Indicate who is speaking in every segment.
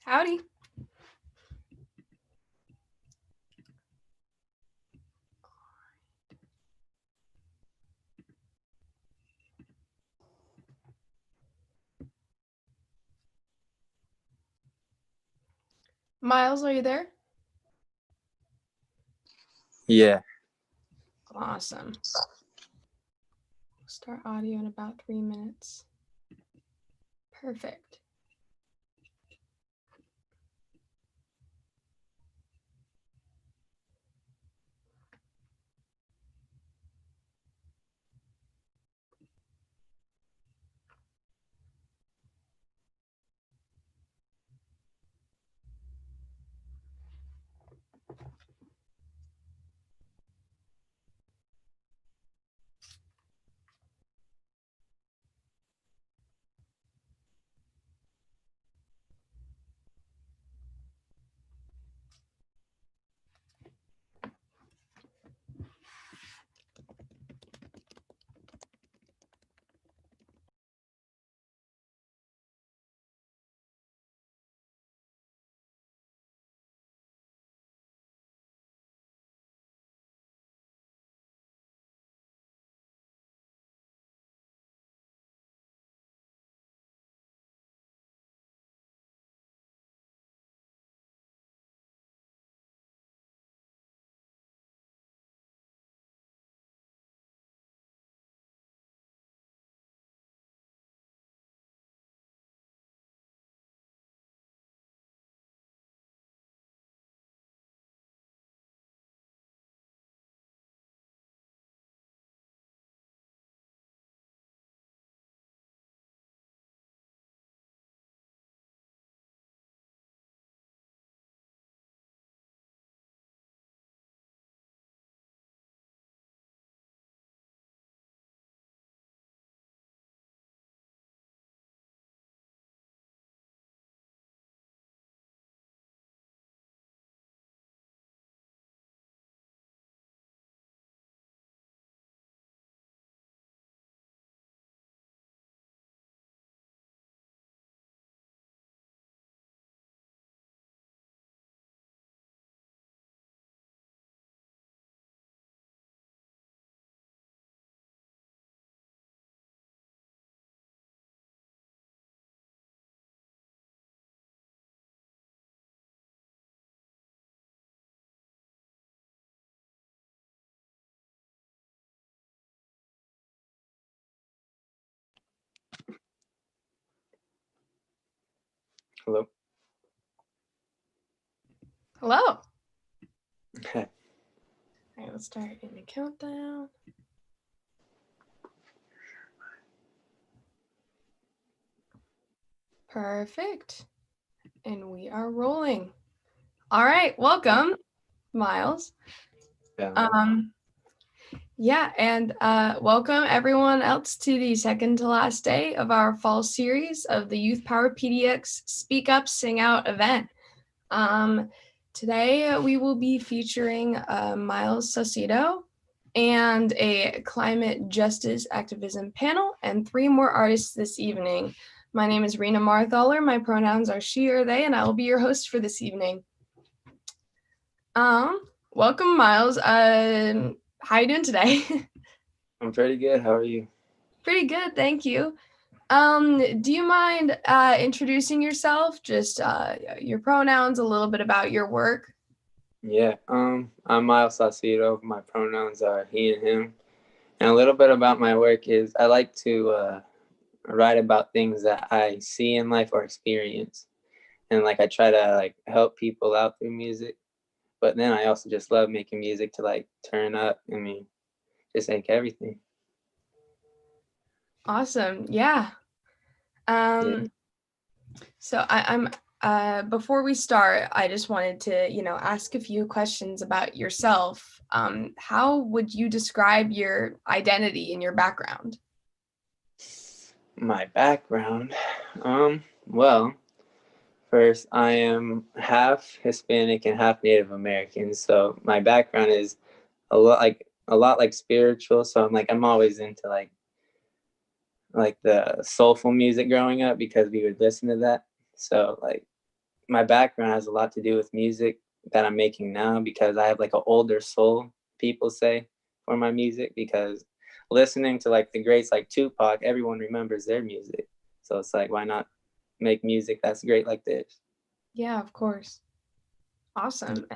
Speaker 1: Howdy. Miles, are you there?
Speaker 2: Yeah.
Speaker 1: Awesome. We'll start audio in about 3 minutes. Perfect.
Speaker 2: Hello.
Speaker 1: Hello. All right, let's start in the countdown. Perfect. And we are rolling. All right, welcome, Miles. Yeah, and welcome everyone else to the second to last day of our fall series of the Youth Power PDX Speak Up, Sing Out event. Today we will be featuring Miles Saucedo and a climate justice activism panel and 3 more artists this evening. My name is Rena Marthaler. My pronouns are she or they, and I will be your host for this evening. Welcome, Miles. How are you doing today?
Speaker 2: I'm pretty good. How are you?
Speaker 1: Pretty good, thank you. Do you mind introducing yourself? Just your pronouns, a little bit about your work.
Speaker 2: Yeah. I'm Miles Saucedo. My pronouns are he and him. And a little bit about my work is I like to write about things that I see in life or experience. And I try to help people out through music. But then I also just love making music to turn up. I mean, just everything.
Speaker 1: Awesome. Yeah. So I'm before we start, I just wanted to, ask a few questions about yourself. How would you describe your identity and your background?
Speaker 2: My background. Well, first, I am half Hispanic and half Native American. So my background is a lot like spiritual. So I'm always into like the soulful music growing up because we would listen to that. So my background has a lot to do with music that I'm making now, because I have like an older soul, people say, for my music, because listening to like the greats like Tupac, everyone remembers their music. So it's like, why not make music that's great like this?
Speaker 1: Yeah, of course. Awesome.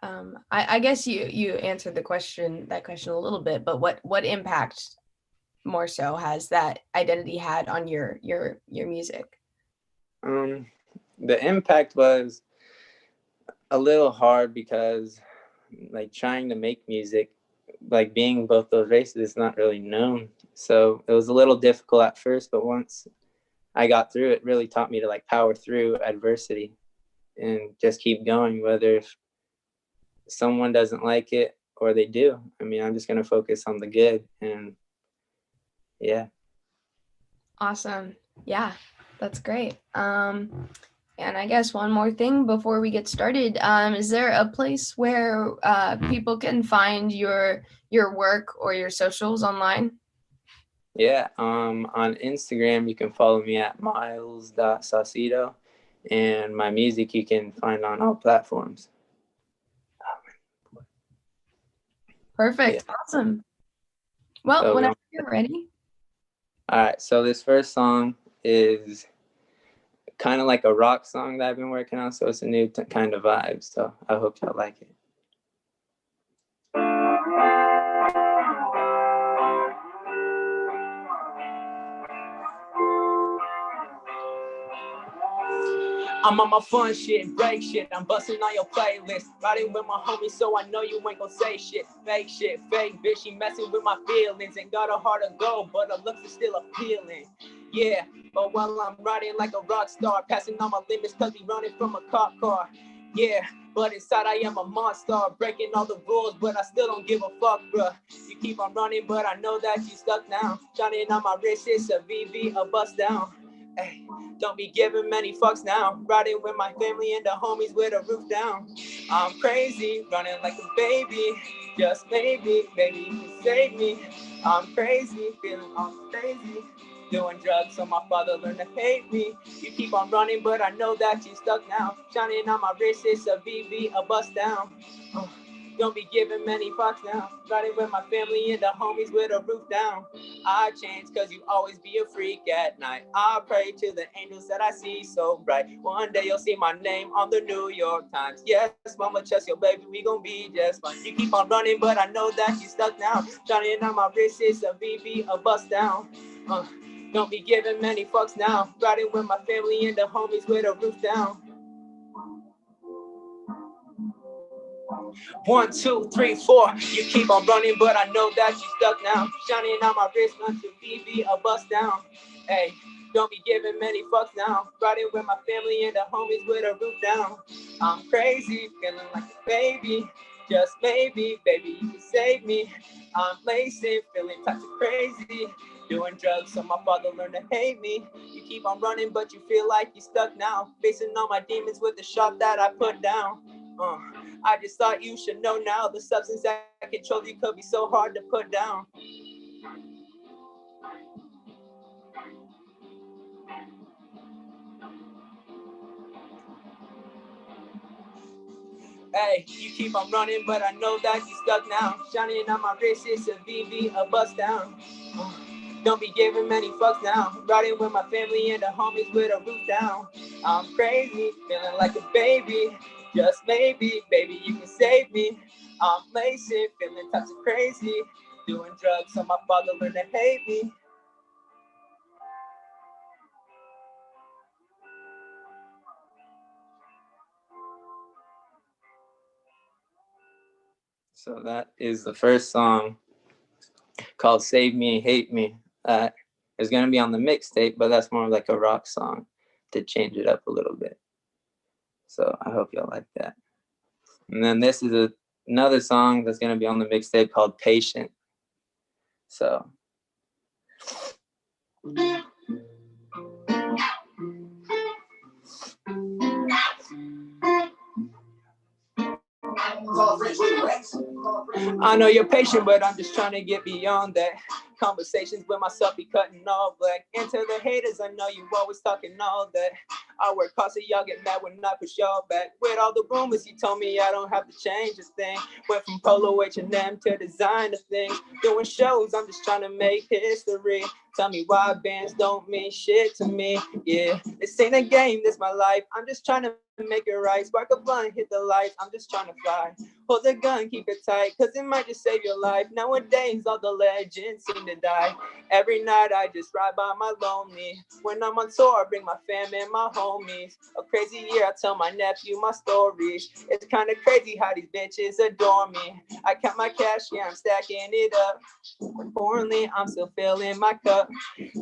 Speaker 1: And I guess you answered that question a little bit, but what impact more so has that identity had on your music?
Speaker 2: The impact was a little hard, because like trying to make music, like being both those races, is not really known. So it was a little difficult at first, but once I got through it, really taught me to like power through adversity and just keep going, whether if someone doesn't like it or they do. I mean, I'm just going to focus on the good. And yeah.
Speaker 1: Awesome. Yeah, that's great. And I guess one more thing before we get started, is there a place where people can find your work or your socials online?
Speaker 2: Yeah, on Instagram, you can follow me at miles.saucedo, and my music you can find on all platforms.
Speaker 1: Perfect.
Speaker 2: Yeah.
Speaker 1: Awesome. Well,
Speaker 2: So,
Speaker 1: whenever you're ready.
Speaker 2: all right, so this first song is kind of like a rock song that I've been working on, so it's a new kind of vibe, so I hope y'all like it. I'm on my fun shit, break shit, I'm busting on your playlist. Riding with my homies, so I know you ain't gon' say shit. Fake bitch, she messing with my feelings. Ain't got a heart of gold, but her looks are still appealing. Yeah, but while I'm riding like a rock star, passing all my limits cause we running from a cop car. Yeah, but inside I am a monster, breaking all the rules, but I still don't give a fuck, bruh. You keep on running, but I know that you stuck now. Shining on my wrist, it's a VV, a bust down. Ay, don't be giving many fucks now. Riding with my family and the homies with a roof down. I'm crazy, running like a baby. Just maybe, baby, you can save me. I'm crazy, feeling all crazy. Doing drugs so my father learned to hate me. You keep on running, but I know that you stuck now. Shining on my wrist, it's a VV, a bust down. Don't be giving many fucks now. Riding with my family and the homies with a roof down. I change cause you always be a freak at night. I pray to the angels that I see so bright. One day you'll see my name on the New York Times. Yes, mama, trust your baby, we gon' be just fine. You keep on running, but I know that you stuck now. Shining on my wrist, it's a VV, a bust down. Don't be giving many fucks now. Riding with my family and the homies with a roof down. 1, 2, 3, 4. You keep on running, but I know that you stuck now. Shining on my wrist, not to BB, a bust down. Hey, don't be giving many fucks now. Riding with my family and the homies with a roof down. I'm crazy, feeling like a baby. Just maybe, baby, you can save me. I'm lazy, feeling types of crazy. Doing drugs so my father learned to hate me. You keep on running, but you feel like you stuck now. Facing all my demons with the shot that I put down. I just thought you should know now. The substance that controls you could be so hard to put down. Hey, you keep on running, but I know that you stuck now. Shining on my wrist, it's a VV, a bust down. Don't be giving many fucks now. Riding with my family and the homies with a roof down. I'm crazy, feeling like a baby. Just maybe, baby, you can save me. I'm lazy, feeling types of crazy. Doing drugs so my father learned to hate me. So that is the first song called Save Me, Hate Me. That is going to be on the mixtape, but that's more like a rock song to change it up a little bit. So I hope y'all like that. And then this is another song that's going to be on the mixtape called Patient. So. I know you're patient, but I'm just trying to get beyond that. Conversations with myself be cutting off black. And to the haters, I know you always talking all that. I work hard so y'all get mad when I push y'all back. With all the rumors, he told me I don't have to change a thing. Went from Polo H&M to designer things. Doing shows, I'm just trying to make history. Tell me why bands don't mean shit to me. Yeah, this ain't a game, this my life. I'm just trying to make it right. Spark a blunt, hit the lights. I'm just trying to fly. Hold the gun, keep it tight, cause it might just save your life. Nowadays, all the legends seem to die. Every night I just ride by my lonely. When I'm on tour, I bring my fam and my homies. A crazy year, I tell my nephew my stories. It's kind of crazy how these bitches adore me. I count my cash, yeah, I'm stacking it up. Importantly, I'm still filling my cup.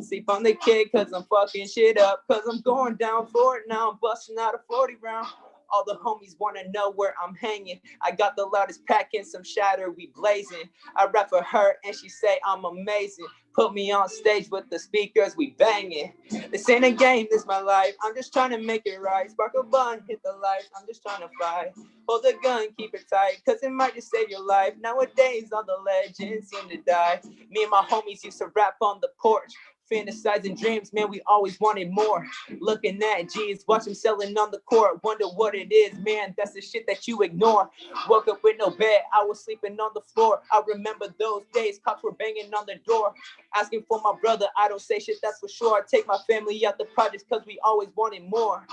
Speaker 2: Sleep on the kid cause I'm fucking shit up. Cause I'm going down for it now. I'm busting out a 40 round. All the homies wanna know where I'm hanging. I got the loudest pack and some shatter, we blazing. I rap for her and she say I'm amazing. Put me on stage with the speakers, we banging. This ain't a game, this my life. I'm just trying to make it right. Spark a bun, hit the lights, I'm just trying to fly. Hold the gun, keep it tight, cause it might just save your life. Nowadays, all the legends seem to die. Me and my homies used to rap on the porch. Fantasizing dreams, man, we always wanted more. Looking at G's, watch them selling on the court. Wonder what it is, man, that's the shit that you ignore. Woke up with no bed, I was sleeping on the floor. I remember those days, cops were banging on the door. Asking for my brother, I don't say shit, that's for sure. I take my family out the projects cause we always wanted more.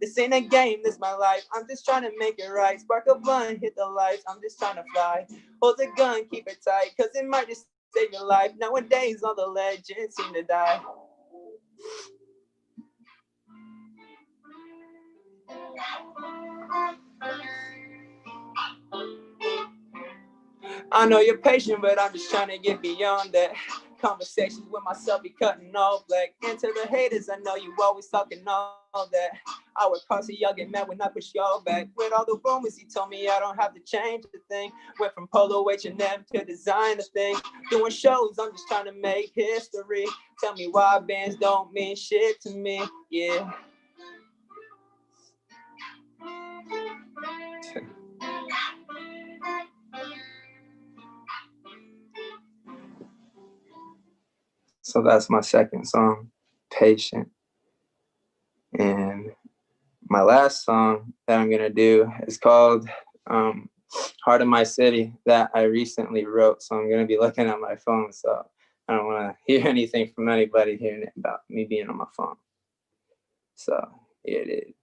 Speaker 2: This ain't a game, this my life. I'm just trying to make it right. Spark a blunt, hit the lights, I'm just trying to fly. Hold the gun, keep it tight, cause it might just save your life. Nowadays, all the legends seem to die. I know you're patient, but I'm just trying to get beyond that. Conversations with myself be cutting off like into the haters. I know you always talking all that. I work hard so y'all get mad when I push y'all back. With all the rumors, he told me I don't have to change a thing. Went from Polo H&M to designer things. Doing shows, I'm just trying to make history. Tell me why bands don't mean shit to me. Yeah. So that's my second song, Patient. And my last song that I'm gonna do is called Heart of My City, that I recently wrote. So I'm gonna be looking at my phone, so I don't wanna hear anything from anybody hearing it about me being on my phone. So here it is.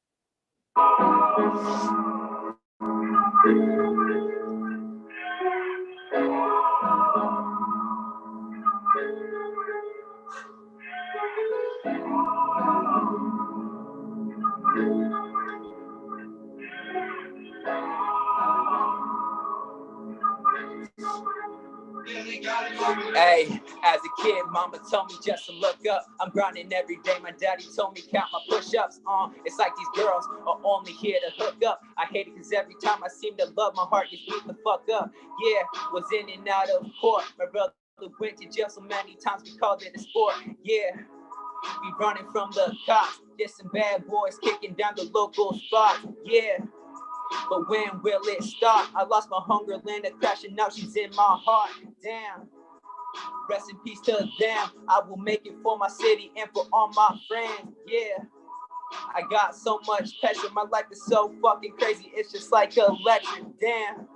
Speaker 2: Hey, as a kid, mama told me just to look up. I'm grinding every day. My daddy told me count my push-ups. It's like these girls are only here to hook up. I hate it because every time I seem to love, my heart gets beat the fuck up. Yeah, was in and out of court. My brother went to jail so many times we called it a sport. Yeah, we running from the cops. Just some bad boys kicking down the local spot. Yeah. But when will it stop? I lost my hunger, Linda crashing out, she's in my heart. Damn. Rest in peace to them. I will make it for my city and for all my friends. Yeah. I got so much passion. My life is so fucking crazy. It's just like electric. Damn.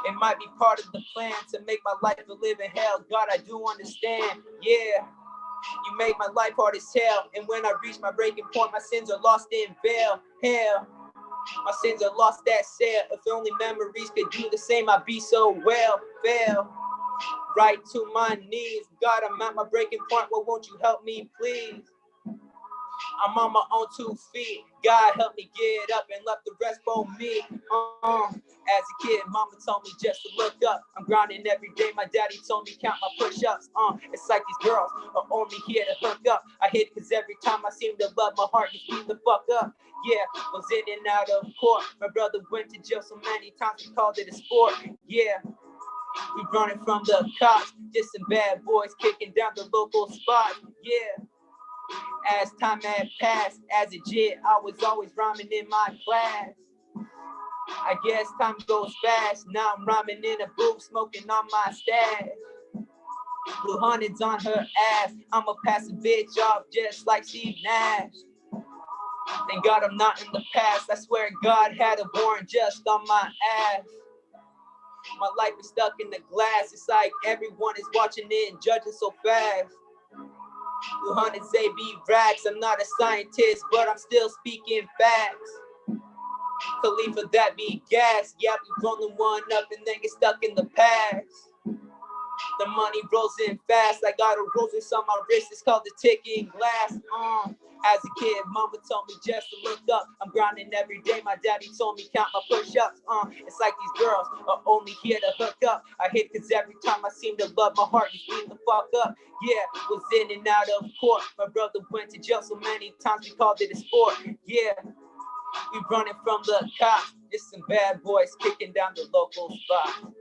Speaker 2: It might be part of the plan to make my life a living hell. God, I do understand. Yeah. You made my life hard as hell. And when I reach my breaking point, my sins are lost in veil. Hell. My sins are lost that sail. If only memories could do the same, I'd be so well. Fail. Right to my knees. God, I'm at my breaking point. Well, won't you help me, please? I'm on my own 2 feet. God, help me get up and let the rest for me. As a kid, mama told me just to look up. I'm grinding every day. My daddy told me count my push-ups. It's like these girls are only here to hook up. I hate it because every time I seem to love, my heart just beat the fuck up. Yeah, was in and out of court. My brother went to jail so many times we called it a sport. Yeah. We running from the cops, just some bad boys kicking down the local spot. Yeah. As time had passed, as a jit, I was always rhyming in my class. I guess time goes fast. Now I'm rhyming in a booth, smoking on my stash. Blue hundreds on her ass. I'ma pass a bitch off just like Steve Nash. And God, I'm not in the past. I swear God had a warrant just on my ass. My life is stuck in the glass. It's like everyone is watching it and judging so fast. 200 AB racks. I'm not a scientist, but I'm still speaking facts. Khalifa, that be gas. Yeah, we rolling one up and then get stuck in the past. The money rolls in fast. I got a roses on my wrist. It's called the ticking glass. As a kid, mama told me just to look up. I'm grinding every day. My daddy told me count my push-ups. It's like these girls are only here to hook up. I hate cause every time I seem to love, my heart is beating the fuck up. Yeah, was in and out of court. My brother went to jail so many times we called it a sport. Yeah, we running from the cops. Just some bad boys kicking down the local spot.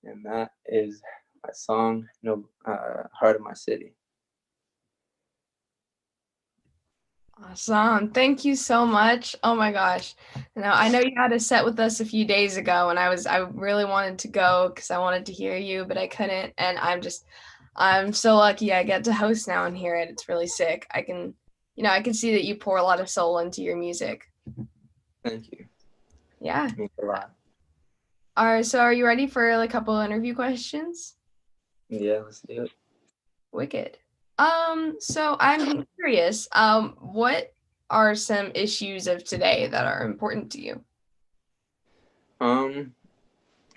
Speaker 2: And that is my song, Heart of My City.
Speaker 1: Awesome. Thank you so much. Oh my gosh. Now I know you had a set with us a few days ago and I really wanted to go because I wanted to hear you, but I couldn't. And I'm so lucky I get to host now and hear it. It's really sick. I can see that you pour a lot of soul into your music.
Speaker 2: Thank you.
Speaker 1: Yeah.
Speaker 2: It means a lot.
Speaker 1: All right. So are you ready for a couple interview questions?
Speaker 2: Yeah, let's do it.
Speaker 1: Wicked. So I'm curious, what are some issues of today that are important to you?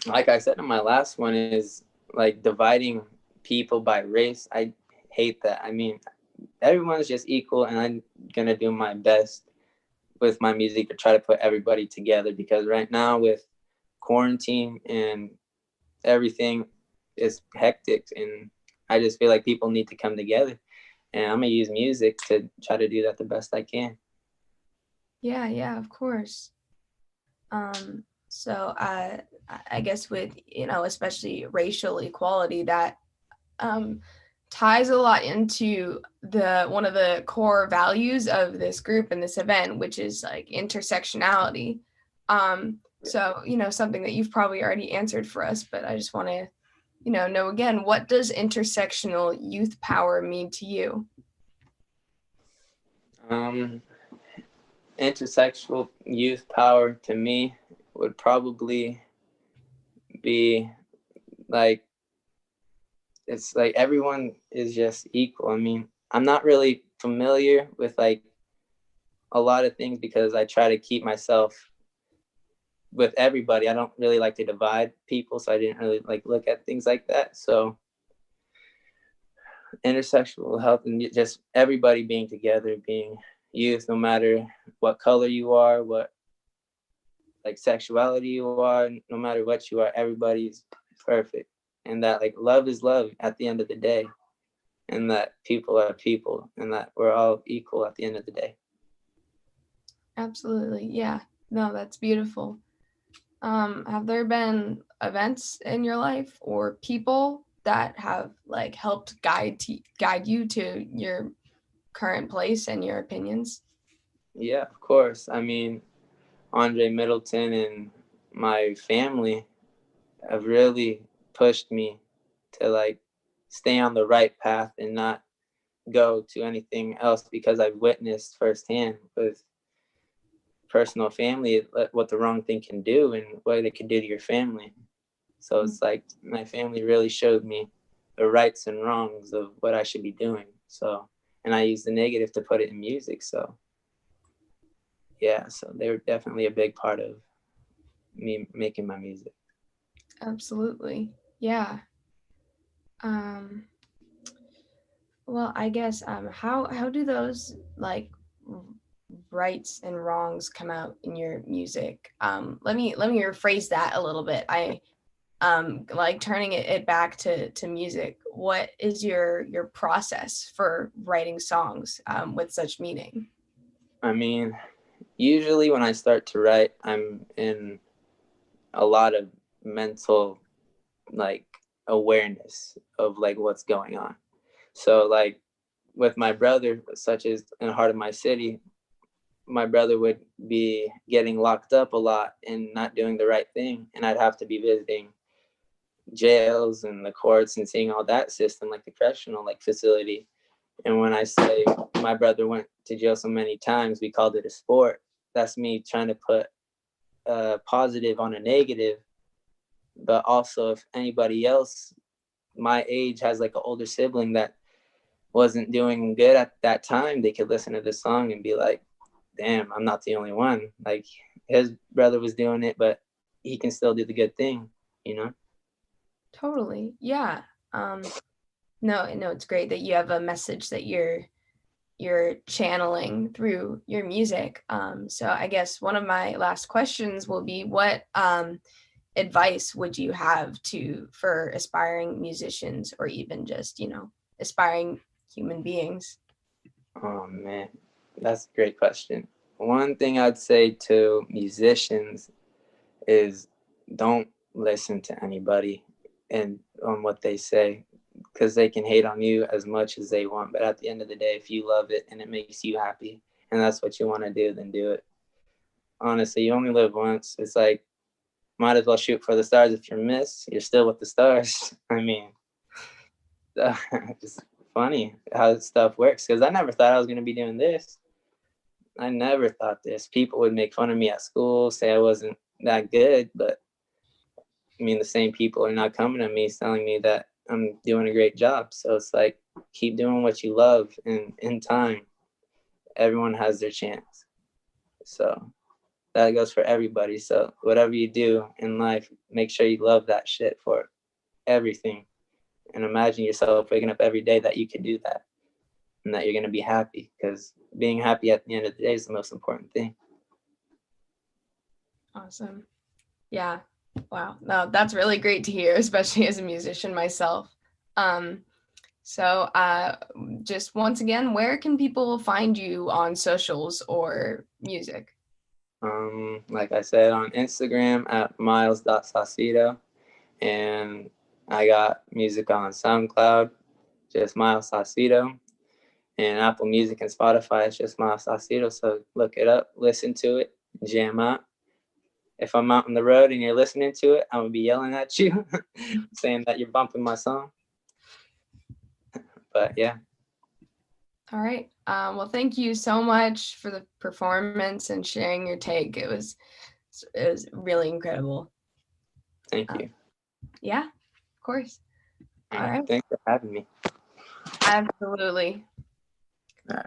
Speaker 2: Like I said in my last one is like dividing people by race. I hate that. I mean, everyone's just equal and I'm gonna do my best with my music to try to put everybody together because right now with quarantine and everything is hectic and I just feel like people need to come together and I'm gonna use music to try to do that the best I can.
Speaker 1: Yeah, of course. So I guess with, especially racial equality, that ties a lot into one of the core values of this group and this event, which is like intersectionality. So, something that you've probably already answered for us, but I just want to, know again, what does intersectional youth power mean to you?
Speaker 2: Intersectional youth power to me would probably be like, it's like everyone is just equal. I mean, I'm not really familiar with like a lot of things because I try to keep myself with everybody. I don't really like to divide people, so I didn't really like look at things like that. So intersectional health and just everybody being together, being youth, no matter what color you are, what like sexuality you are, no matter what you are, everybody's perfect. And that like love is love at the end of the day. And that people are people and that we're all equal at the end of the day.
Speaker 1: Absolutely. Yeah. No, that's beautiful. Have there been events in your life or people that have like helped guide you to your current place and your opinions?
Speaker 2: Yeah, of course. I mean, Andre Middleton and my family have really pushed me to like stay on the right path and not go to anything else because I've witnessed firsthand with personal family what the wrong thing can do and what it can do to your family. So it's like my family really showed me the rights and wrongs of what I should be doing. So, and I use the negative to put it in music. So yeah, so they were definitely a big part of me making my music.
Speaker 1: Absolutely. Yeah. Well, I guess how do those like rights and wrongs come out in your music? Let me rephrase that a little bit. I like turning it back to music. What is your process for writing songs with such meaning?
Speaker 2: I mean, usually when I start to write, I'm in a lot of mental like awareness of like what's going on. So like with my brother, such as in Heart of My City, my brother would be getting locked up a lot and not doing the right thing, and I'd have to be visiting jails and the courts and seeing all that system, like the correctional like facility. And when I say my brother went to jail so many times, we called it a sport. That's me trying to put a positive on a negative. But also, if anybody else my age has like an older sibling that wasn't doing good at that time, they could listen to this song and be like, damn, I'm not the only one. Like, his brother was doing it, but he can still do the good thing, you know?
Speaker 1: Totally. Yeah. No, it's great that you have a message that you're channeling through your music. So I guess one of my last questions will be, what advice would you have for aspiring musicians, or even just, aspiring human beings?
Speaker 2: Oh man, that's a great question. One thing I'd say to musicians is don't listen to anybody and on what they say, because they can hate on you as much as they want. But at the end of the day, if you love it and it makes you happy and that's what you want to do, then do it. Honestly, you only live once. It's like, might as well shoot for the stars. If you're missed, you're still with the stars. I mean, it's funny how stuff works, because I never thought I was going to be doing this. I never thought this. People would make fun of me at school, say I wasn't that good, but I mean, the same people are not coming to me telling me that I'm doing a great job. So it's like, keep doing what you love, and in time, everyone has their chance. So that goes for everybody. So whatever you do in life, make sure you love that shit for everything. And imagine yourself waking up every day that you could do that and that you're going to be happy, because being happy at the end of the day is the most important thing.
Speaker 1: Awesome. Yeah. Wow. No, that's really great to hear, especially as a musician myself. So just once again, where can people find you on socials or music?
Speaker 2: Like I said, on Instagram at miles.saucedo, and I got music on SoundCloud, just Miles Saucedo, and Apple Music and Spotify, it's just Miles Saucedo. So look it up, listen to it, jam out. If I'm out on the road and you're listening to it, I'm gonna be yelling at you, saying that you're bumping my song. But yeah.
Speaker 1: All right. Well, thank you so much for the performance and sharing your take. It was really incredible.
Speaker 2: Thank you.
Speaker 1: Yeah, of course. All right.
Speaker 2: Thanks for having me.
Speaker 1: Absolutely.
Speaker 2: All right.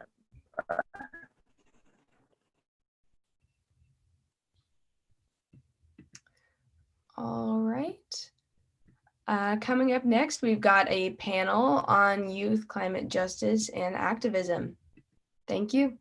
Speaker 1: All right. Coming up next, we've got a panel on youth, climate justice, and activism. Thank you.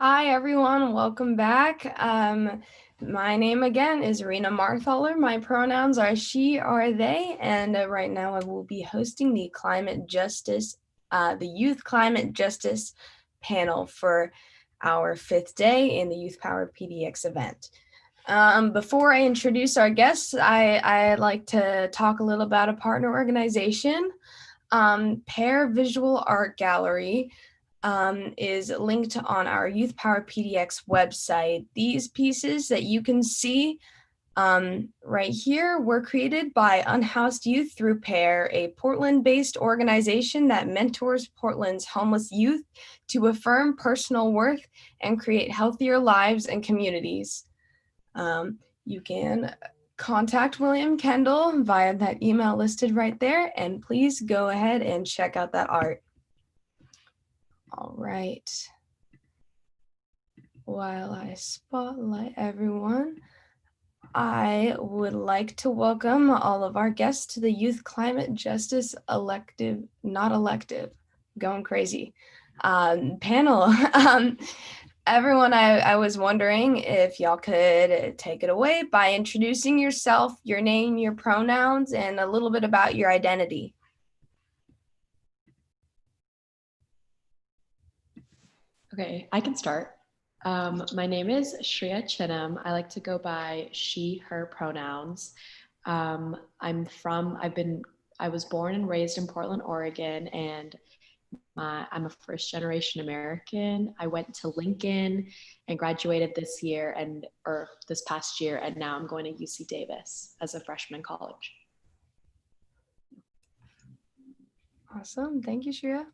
Speaker 1: Hi, everyone. Welcome back. My name again is Rena Marthaler. My pronouns are she or they, and right now I will be hosting the Youth Climate Justice panel for our 5th day in the Youth Power PDX event. Before I introduce our guests, I'd like to talk a little about a partner organization, Pear Visual Art Gallery. Is linked on our Youth Power PDX website. These pieces that you can see right here were created by Unhoused Youth through PAIR, a Portland-based organization that mentors Portland's homeless youth to affirm personal worth and create healthier lives and communities. You can contact William Kendall via that email listed right there, and please go ahead and check out that art. All right. While I spotlight everyone, I would like to welcome all of our guests to the Youth Climate Justice going crazy, panel. Everyone, I was wondering if y'all could take it away by introducing yourself, your name, your pronouns, and a little bit about your identity.
Speaker 3: Okay, I can start. My name is Shreya Chinam. I like to go by she, her pronouns. I was born and raised in Portland, Oregon, and I'm a first generation American. I went to Lincoln and graduated this past year, and now I'm going to UC Davis as a freshman in college.
Speaker 1: Awesome, thank you, Shreya.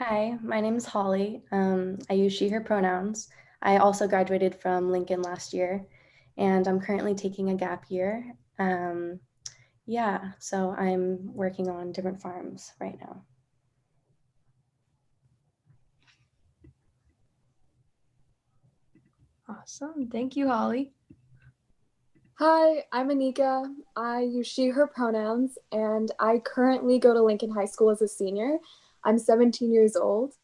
Speaker 4: Hi, my name is Holly. I use she, her pronouns. I also graduated from Lincoln last year, and I'm currently taking a gap year. So I'm working on different farms right now.
Speaker 1: Awesome, thank you, Holly.
Speaker 5: Hi, I'm Anika. I use she, her pronouns, and I currently go to Lincoln High School as a senior. I'm 17 years old,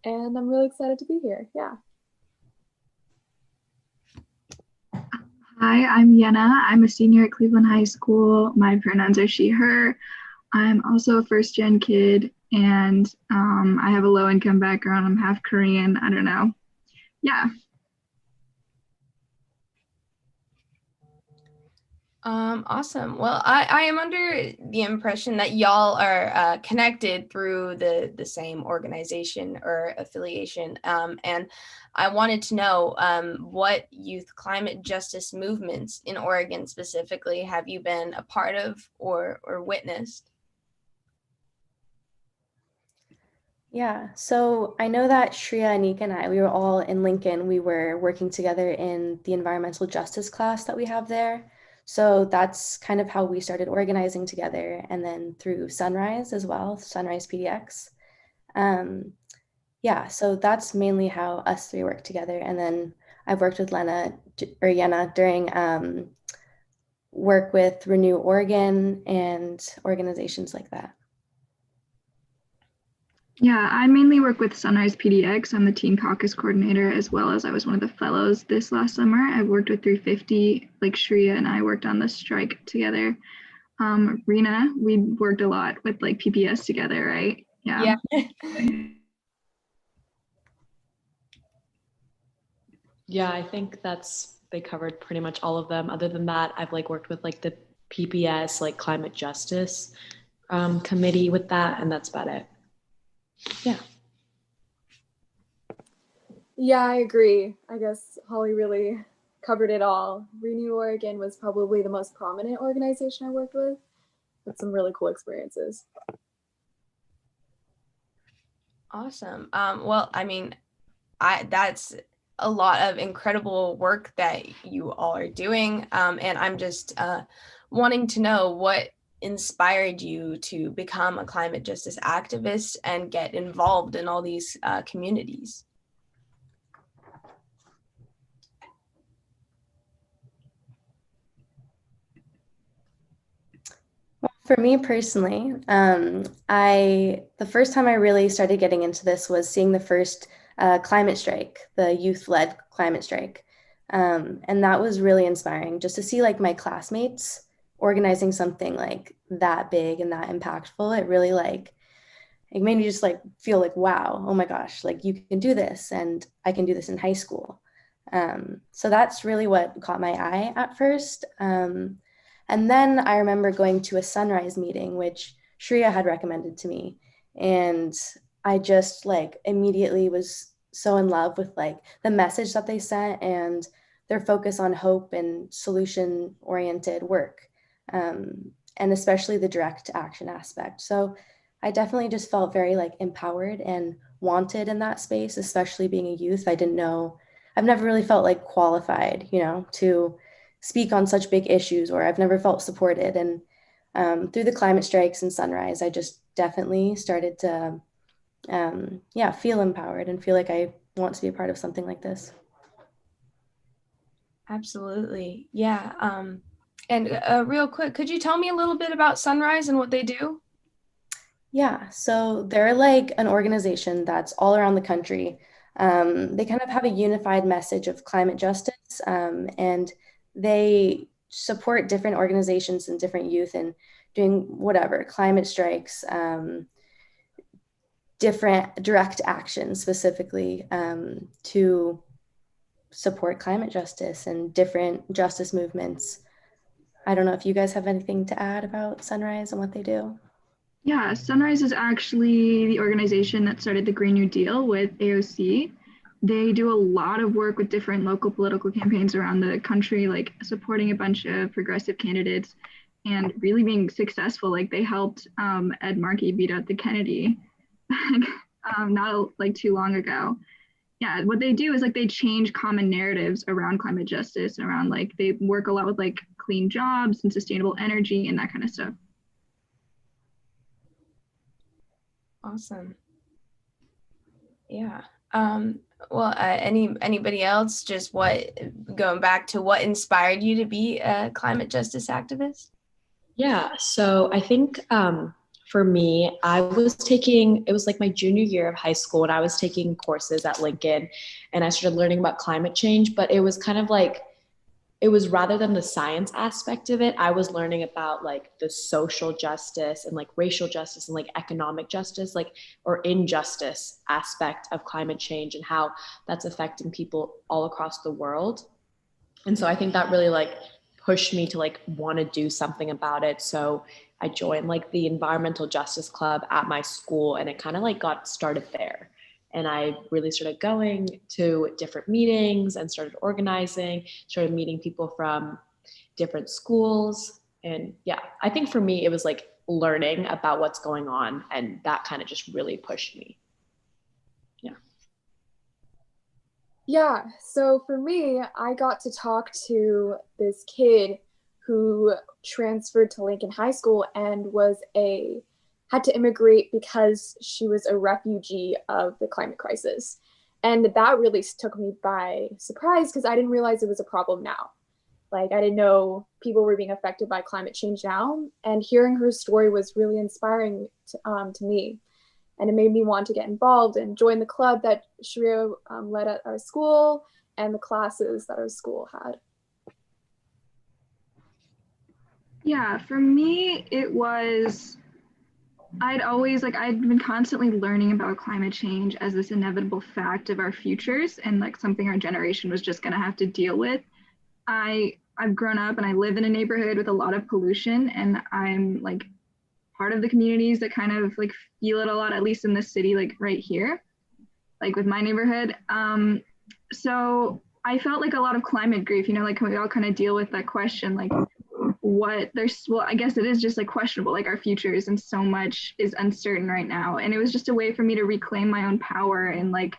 Speaker 5: and I'm really excited to be here. Yeah.
Speaker 6: Hi, I'm Yenna. I'm a senior at Cleveland High School. My pronouns are she, her. I'm also a first-gen kid, and I have a low-income background. I'm half Korean. I don't know. Yeah.
Speaker 1: Awesome. Well, I am under the impression that y'all are connected through the same organization or affiliation. And I wanted to know what youth climate justice movements in Oregon specifically have you been a part of or witnessed?
Speaker 4: Yeah, so I know that Shreya, Anika, and I, we were all in Lincoln. We were working together in the environmental justice class that we have there. So that's kind of how we started organizing together, and then through Sunrise as well, Sunrise PDX. So that's mainly how us three work together. And then I've worked with Yenna during work with Renew Oregon and organizations like that.
Speaker 6: Yeah, I mainly work with Sunrise PDX. I'm the Teen Caucus coordinator, as well as I was one of the fellows this last summer. I've worked with 350, like Shreya and I worked on the strike together. Rena, we worked a lot with like PPS together, right?
Speaker 1: Yeah.
Speaker 3: Yeah, I think they covered pretty much all of them. Other than that, I've worked with the PPS, climate justice committee with that, and that's about it. Yeah.
Speaker 5: Yeah, I agree. I guess Holly really covered it all. Renew Oregon was probably the most prominent organization I worked with some really cool experiences.
Speaker 1: Awesome. Well, I mean, that's a lot of incredible work that you all are doing. And I'm just wanting to know what inspired you to become a climate justice activist and get involved in all these communities.
Speaker 4: Well, for me personally, the first time I really started getting into this was seeing the first climate strike, the youth-led climate strike. And that was really inspiring just to see like my classmates organizing something like that big and that impactful. It really like, it made me just like feel like, wow, oh my gosh, like you can do this and I can do this in high school. So that's really what caught my eye at first. And then I remember going to a Sunrise meeting, which Shreya had recommended to me. And I just like immediately was so in love with like the message that they sent and their focus on hope and solution oriented work. And especially the direct action aspect. So I definitely just felt very like empowered and wanted in that space, especially being a youth. I didn't know, I've never really felt like qualified, you know, to speak on such big issues, or I've never felt supported. And through the climate strikes and Sunrise, I just definitely started to, feel empowered and feel like I want to be a part of something like this.
Speaker 1: Absolutely. Yeah. And real quick, could you tell me a little bit about Sunrise and what they do?
Speaker 4: Yeah, so they're like an organization that's all around the country. They kind of have a unified message of climate justice, and they support different organizations and different youth in doing whatever, climate strikes, different direct actions specifically to support climate justice and different justice movements. I don't know if you guys have anything to add about Sunrise and what they do.
Speaker 6: Yeah, Sunrise is actually the organization that started the Green New Deal with AOC. They do a lot of work with different local political campaigns around the country, like supporting a bunch of progressive candidates and really being successful. Like they helped Ed Markey beat out the Kennedy not like too long ago. Yeah, what they do is like they change common narratives around climate justice and around like they work a lot with like clean jobs and sustainable energy and that kind of stuff.
Speaker 1: Awesome. Yeah. Well, anybody else, just going back to what inspired you to be a climate justice activist?
Speaker 3: Yeah, so I think for me, it was like my junior year of high school, and I was taking courses at Lincoln, and I started learning about climate change, but it was kind of like, it was rather than the science aspect of it, I was learning about like the social justice and like racial justice and like economic justice, like, or injustice aspect of climate change and how that's affecting people all across the world. And so I think that really like pushed me to like want to do something about it. So I joined like the environmental justice club at my school, and it kind of like got started there. And I really started going to different meetings and started organizing, started meeting people from different schools. And yeah, I think for me, it was like learning about what's going on, and that kind of just really pushed me.
Speaker 5: Yeah, so for me, I got to talk to this kid who transferred to Lincoln High School and had to immigrate because she was a refugee of the climate crisis. And that really took me by surprise because I didn't realize it was a problem now. Like, I didn't know people were being affected by climate change now. And hearing her story was really inspiring to me. And it made me want to get involved and join the club that Shreya led at our school and the classes that our school had.
Speaker 6: Yeah, for me, it was, I'd been constantly learning about climate change as this inevitable fact of our futures and like something our generation was just gonna have to deal with. I've grown up and I live in a neighborhood with a lot of pollution, and I'm like part of the communities that kind of like feel it a lot, at least in this city, like right here, like with my neighborhood. So I felt like a lot of climate grief, you know, like we all kind of deal with that question, like I guess it is just like questionable, like our futures, and so much is uncertain right now. And it was just a way for me to reclaim my own power, and like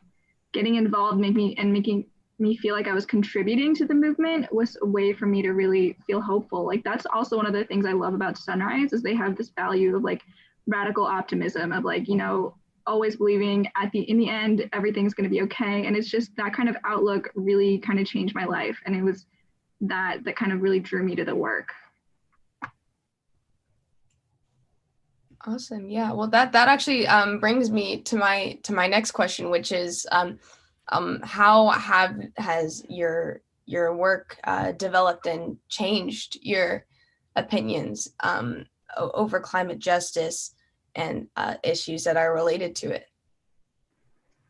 Speaker 6: getting involved making me feel like I was contributing to the movement was a way for me to really feel hopeful. Like that's also one of the things I love about Sunrise is they have this value of like radical optimism of like, you know, always believing in the end, everything's going to be okay. And it's just that kind of outlook really kind of changed my life. And it was that kind of really drew me to the work.
Speaker 1: Awesome. Yeah. Well, that actually brings me to my next question, which is how has your work developed and changed your opinions over climate justice and issues that are related to it?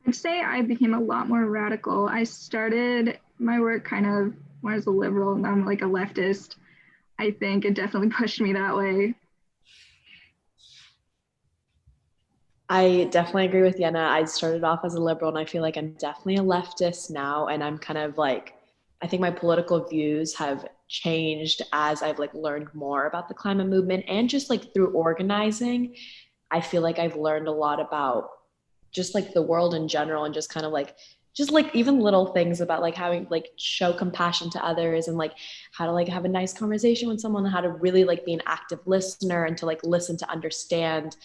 Speaker 6: I'd say I became a lot more radical. I started my work kind of more as a liberal, and I'm like a leftist. I think it definitely pushed me that way.
Speaker 3: I definitely agree with Yenna. I started off as a liberal and I feel like I'm definitely a leftist now. And I'm kind of like, I think my political views have changed as I've like learned more about the climate movement and just like through organizing. I feel like I've learned a lot about just like the world in general and just like even little things about like having like show compassion to others and like how to like have a nice conversation with someone, how to really like be an active listener and to like listen to understand.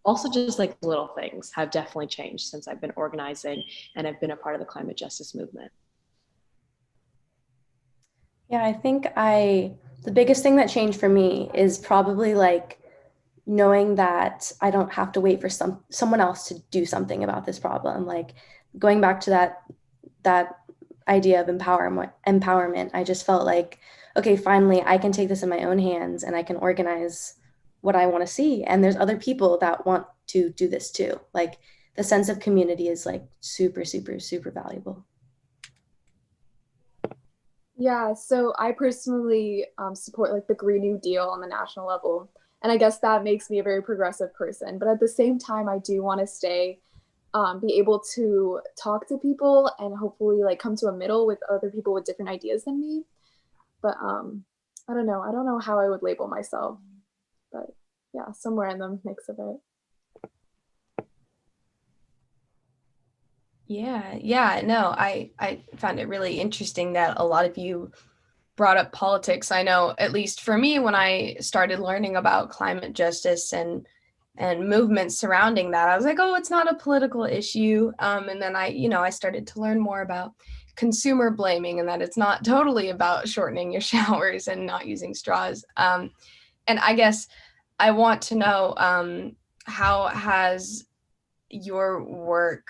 Speaker 3: Also just like little things have definitely changed since I've been organizing and I've been a part of the climate justice movement.
Speaker 4: Yeah, I think the biggest thing that changed for me is probably like knowing that I don't have to wait for someone else to do something about this problem. Like going back to that idea of empowerment, I just felt like, okay, finally I can take this in my own hands and I can organize what I want to see. And there's other people that want to do this too. Like the sense of community is like super, super, super valuable.
Speaker 5: Yeah, so I personally support like the Green New Deal on the national level. And I guess that makes me a very progressive person. But at the same time, I do want to be able to talk to people and hopefully like come to a middle with other people with different ideas than me. But I don't know. I don't know how I would label myself. But yeah, somewhere in the mix of it.
Speaker 1: Yeah, no, I found it really interesting that a lot of you brought up politics. I know, at least for me, when I started learning about climate justice and movements surrounding that, I was like, oh, it's not a political issue. And then I started to learn more about consumer blaming and that it's not totally about shortening your showers and not using straws. And I guess I want to know, how has your work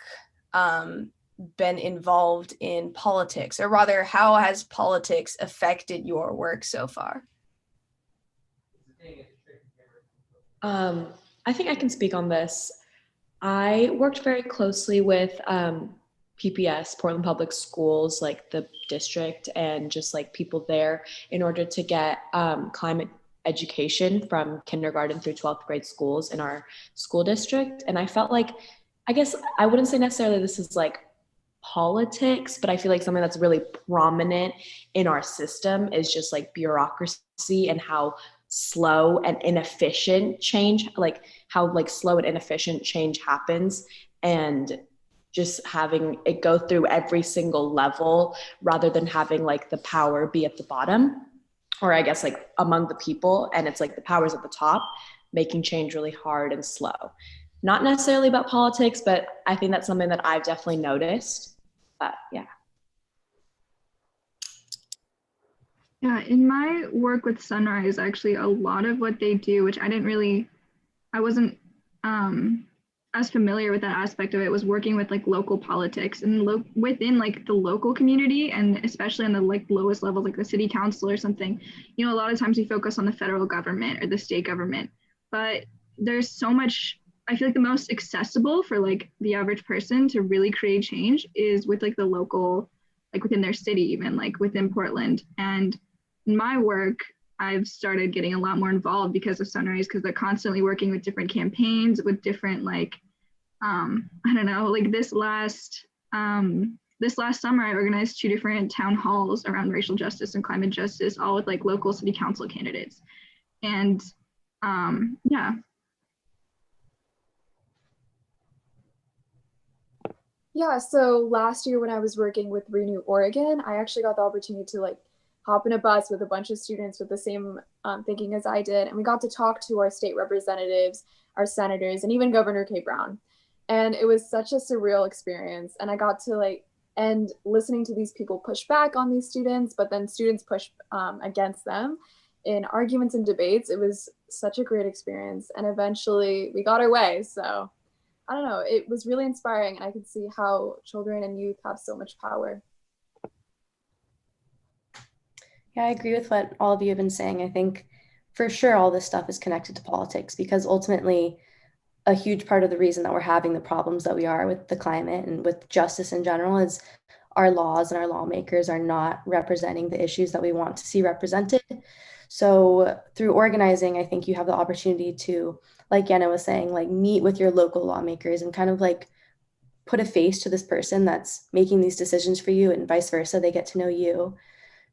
Speaker 1: been involved in politics, or rather, how has politics affected your work so far?
Speaker 3: I think I can speak on this. I worked very closely with PPS, Portland Public Schools, like the district, and just like people there in order to get climate education from kindergarten through 12th grade schools in our school district. And I felt like, I guess I wouldn't say necessarily this is like politics, but I feel like something that's really prominent in our system is just like bureaucracy and how slow and inefficient change, like how like slow and inefficient change happens, and just having it go through every single level rather than having like the power be at the bottom, or I guess like among the people, and it's like the powers at the top making change really hard and slow. Not necessarily about politics, but I think that's something that I've definitely noticed. But yeah.
Speaker 6: Yeah, in my work with Sunrise, actually, a lot of what they do, which I wasn't as familiar with that aspect of it, was working with like local politics and within like the local community, and especially on the like lowest levels, like the city council or something. You know, a lot of times we focus on the federal government or the state government, but there's so much. I feel like the most accessible for like the average person to really create change is with like the local, like within their city, even like within Portland. And in my work, I've started getting a lot more involved because of Sunrise, because they're constantly working with different campaigns, with different like, I don't know, like this last summer, I organized 2 different town halls around racial justice and climate justice, all with like local city council candidates. And yeah.
Speaker 5: Yeah, so last year when I was working with Renew Oregon, I actually got the opportunity to like hop in a bus with a bunch of students with the same thinking as I did. And we got to talk to our state representatives, our senators, and even Governor Kay Brown. And it was such a surreal experience. And I got to like, and listening to these people push back on these students, but then students push against them. in arguments and debates. It was such a great experience, and eventually we got our way. So I don't know, it was really inspiring, and I could see how children and youth have so much power.
Speaker 4: Yeah, I agree with what all of you have been saying. I think for sure all this stuff is connected to politics, because ultimately a huge part of the reason that we're having the problems that we are with the climate and with justice in general is our laws and our lawmakers are not representing the issues that we want to see represented. So through organizing, I think you have the opportunity to, like Yana was saying, like meet with your local lawmakers and kind of like put a face to this person that's making these decisions for you, and vice versa. They get to know you.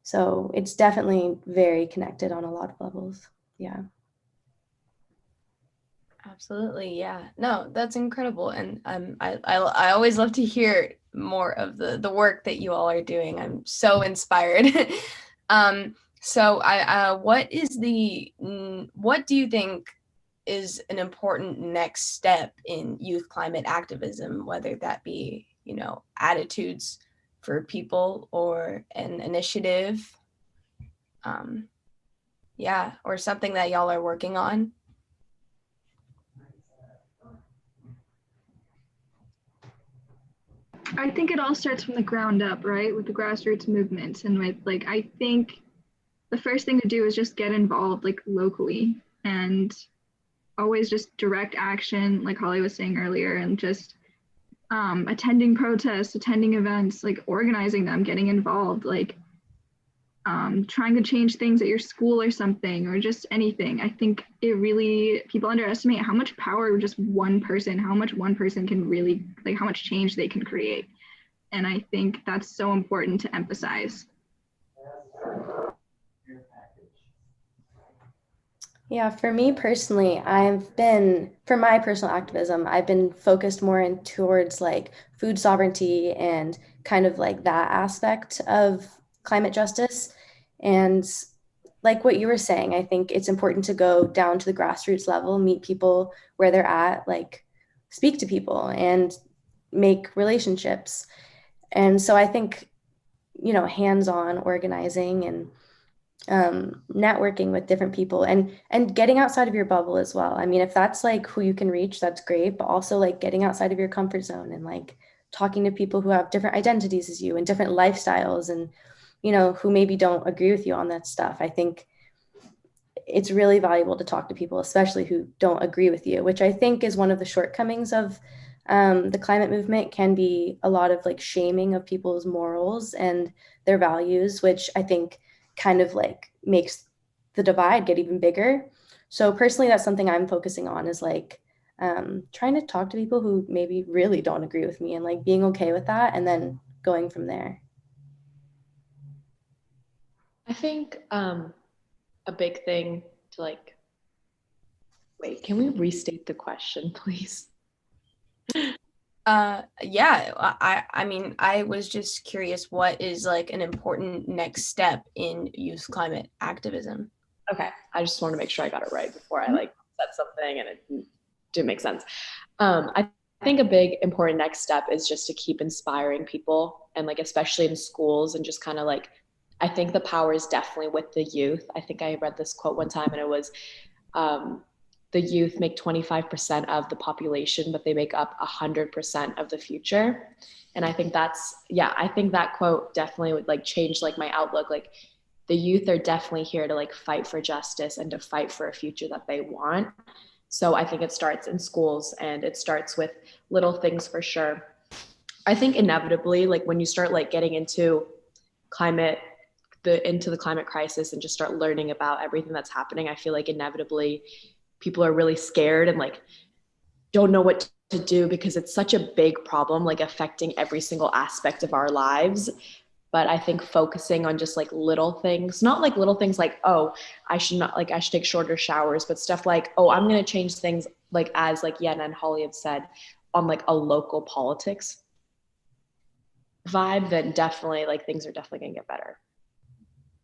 Speaker 4: So it's definitely very connected on a lot of levels. Yeah.
Speaker 1: Absolutely, yeah. No, that's incredible, and I always love to hear more of the work that you all are doing. I'm so inspired. So what do you think is an important next step in youth climate activism, whether that be, attitudes for people or an initiative, yeah, or something that y'all are working on?
Speaker 6: I think it all starts from the ground up, right? With the grassroots movements. And with I think the first thing to do is just get involved locally and always just direct action, like Holly was saying earlier, and just attending protests, attending events, organizing them, getting involved, trying to change things at your school or something, or just anything. I think people underestimate how much power just one person, how much one person can really, how much change they can create. And I think that's so important to emphasize.
Speaker 4: Yeah, for me personally, for my personal activism, I've been focused more towards food sovereignty and kind of that aspect of climate justice. And like what you were saying, I think it's important to go down to the grassroots level, meet people where they're at, speak to people and make relationships. And so I think, hands-on organizing and networking with different people and getting outside of your bubble as well. I mean, if that's who you can reach, that's great, but also getting outside of your comfort zone and talking to people who have different identities as you and different lifestyles and, who maybe don't agree with you on that stuff. I think it's really valuable to talk to people, especially who don't agree with you, which I think is one of the shortcomings of the climate movement, can be a lot of shaming of people's morals and their values, which I think kind of makes the divide get even bigger. So personally, that's something I'm focusing on, is trying to talk to people who maybe really don't agree with me and being okay with that and then going from there.
Speaker 3: I think a big thing to wait, can we restate the question, please?
Speaker 1: Yeah, I mean, I was just curious, what is an important next step in youth climate activism?
Speaker 3: Okay, I just want to make sure I got it right before I said something and it didn't make sense. I think a big important next step is just to keep inspiring people, and especially in schools, and just kind of I think the power is definitely with the youth. I think I read this quote one time, and it was the youth make 25% of the population, but they make up 100% of the future. And I think I think that quote definitely would change my outlook. The youth are definitely here to fight for justice and to fight for a future that they want. So I think it starts in schools, and it starts with little things for sure. I think inevitably, when you start getting into the climate crisis and just start learning about everything that's happening, I feel inevitably people are really scared and don't know what to do, because it's such a big problem, affecting every single aspect of our lives. But I think focusing on just little things, not little things oh, I should take shorter showers, but stuff oh, I'm going to change things as Yenna and Holly have said, on a local politics vibe, then definitely things are definitely going to get better.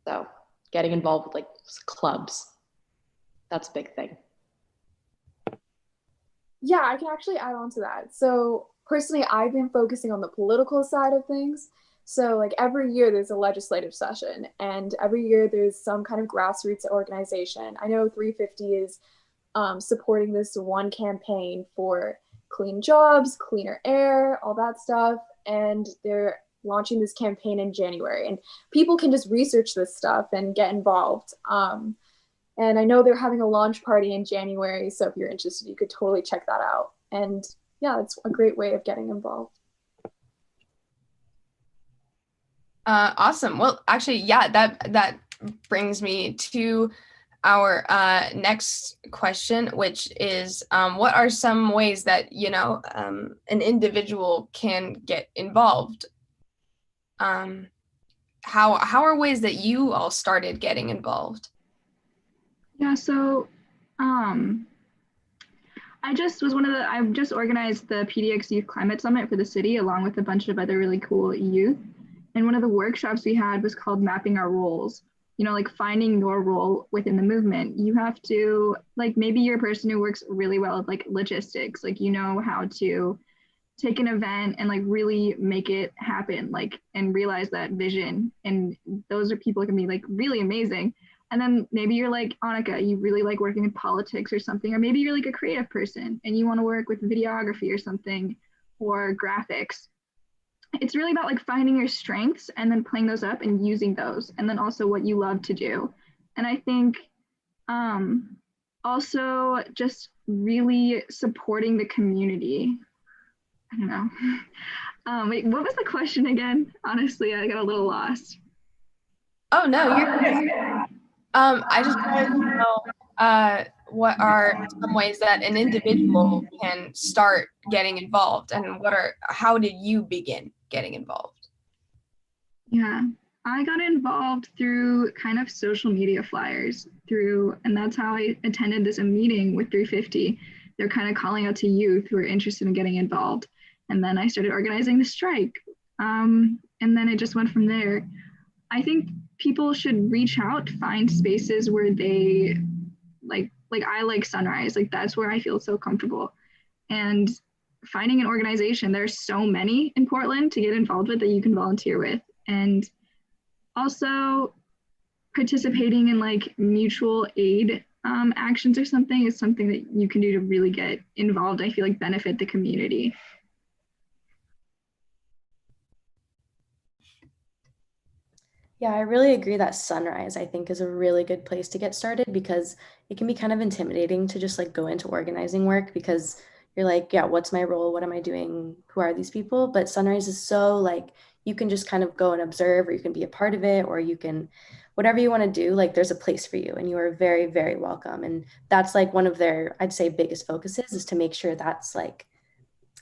Speaker 3: So getting involved with clubs, that's a big thing.
Speaker 5: Yeah, I can actually add on to that. So personally, I've been focusing on the political side of things. So like every year there's a legislative session, and every year there's some kind of grassroots organization. I know 350 is supporting this one campaign for clean jobs, cleaner air, all that stuff. And they're launching this campaign in January. And people can just research this stuff and get involved. And I know they're having a launch party in January. So if you're interested, you could totally check that out. And yeah, it's a great way of getting involved.
Speaker 1: Awesome. Well, actually, yeah, that brings me to our next question, which is, what are some ways that, you know, an individual can get involved? How are ways that you all started getting involved?
Speaker 6: Yeah, so I just organized the PDX Youth Climate Summit for the city along with a bunch of other really cool youth. And one of the workshops we had was called Mapping Our Roles. You know, like finding your role within the movement. You have to, like, maybe you're a person who works really well with like logistics, like, you know, how to take an event and like really make it happen, like, and realize that vision. And those are people who can be like really amazing. And then maybe you're like Annika, you really like working in politics or something, or maybe you're like a creative person and you want to work with videography or something, or graphics. It's really about like finding your strengths and then playing those up and using those, and then also what you love to do. And I think also just really supporting the community. I don't know. Wait, what was the question again? Honestly, I got a little lost.
Speaker 1: Oh no, you're good. I just wanted to know what are some ways that an individual can start getting involved, and how did you begin getting involved?
Speaker 6: Yeah, I got involved through kind of social media flyers and that's how I attended this meeting with 350. They're kind of calling out to youth who are interested in getting involved. And then I started organizing the strike. And then it just went from there. I think people should reach out, find spaces where they like I like Sunrise, like that's where I feel so comfortable. And finding an organization, there's so many in Portland to get involved with that you can volunteer with. And also participating in like mutual aid actions or something is something that you can do to really get involved. I feel like benefit the community.
Speaker 4: Yeah, I really agree that Sunrise, I think, is a really good place to get started because it can be kind of intimidating to just like go into organizing work because you're like, yeah, what's my role? What am I doing? Who are these people? But Sunrise is so like, you can just kind of go and observe, or you can be a part of it, or you can, whatever you want to do, like there's a place for you and you are very, very welcome. And that's like one of their, I'd say, biggest focuses is to make sure that's like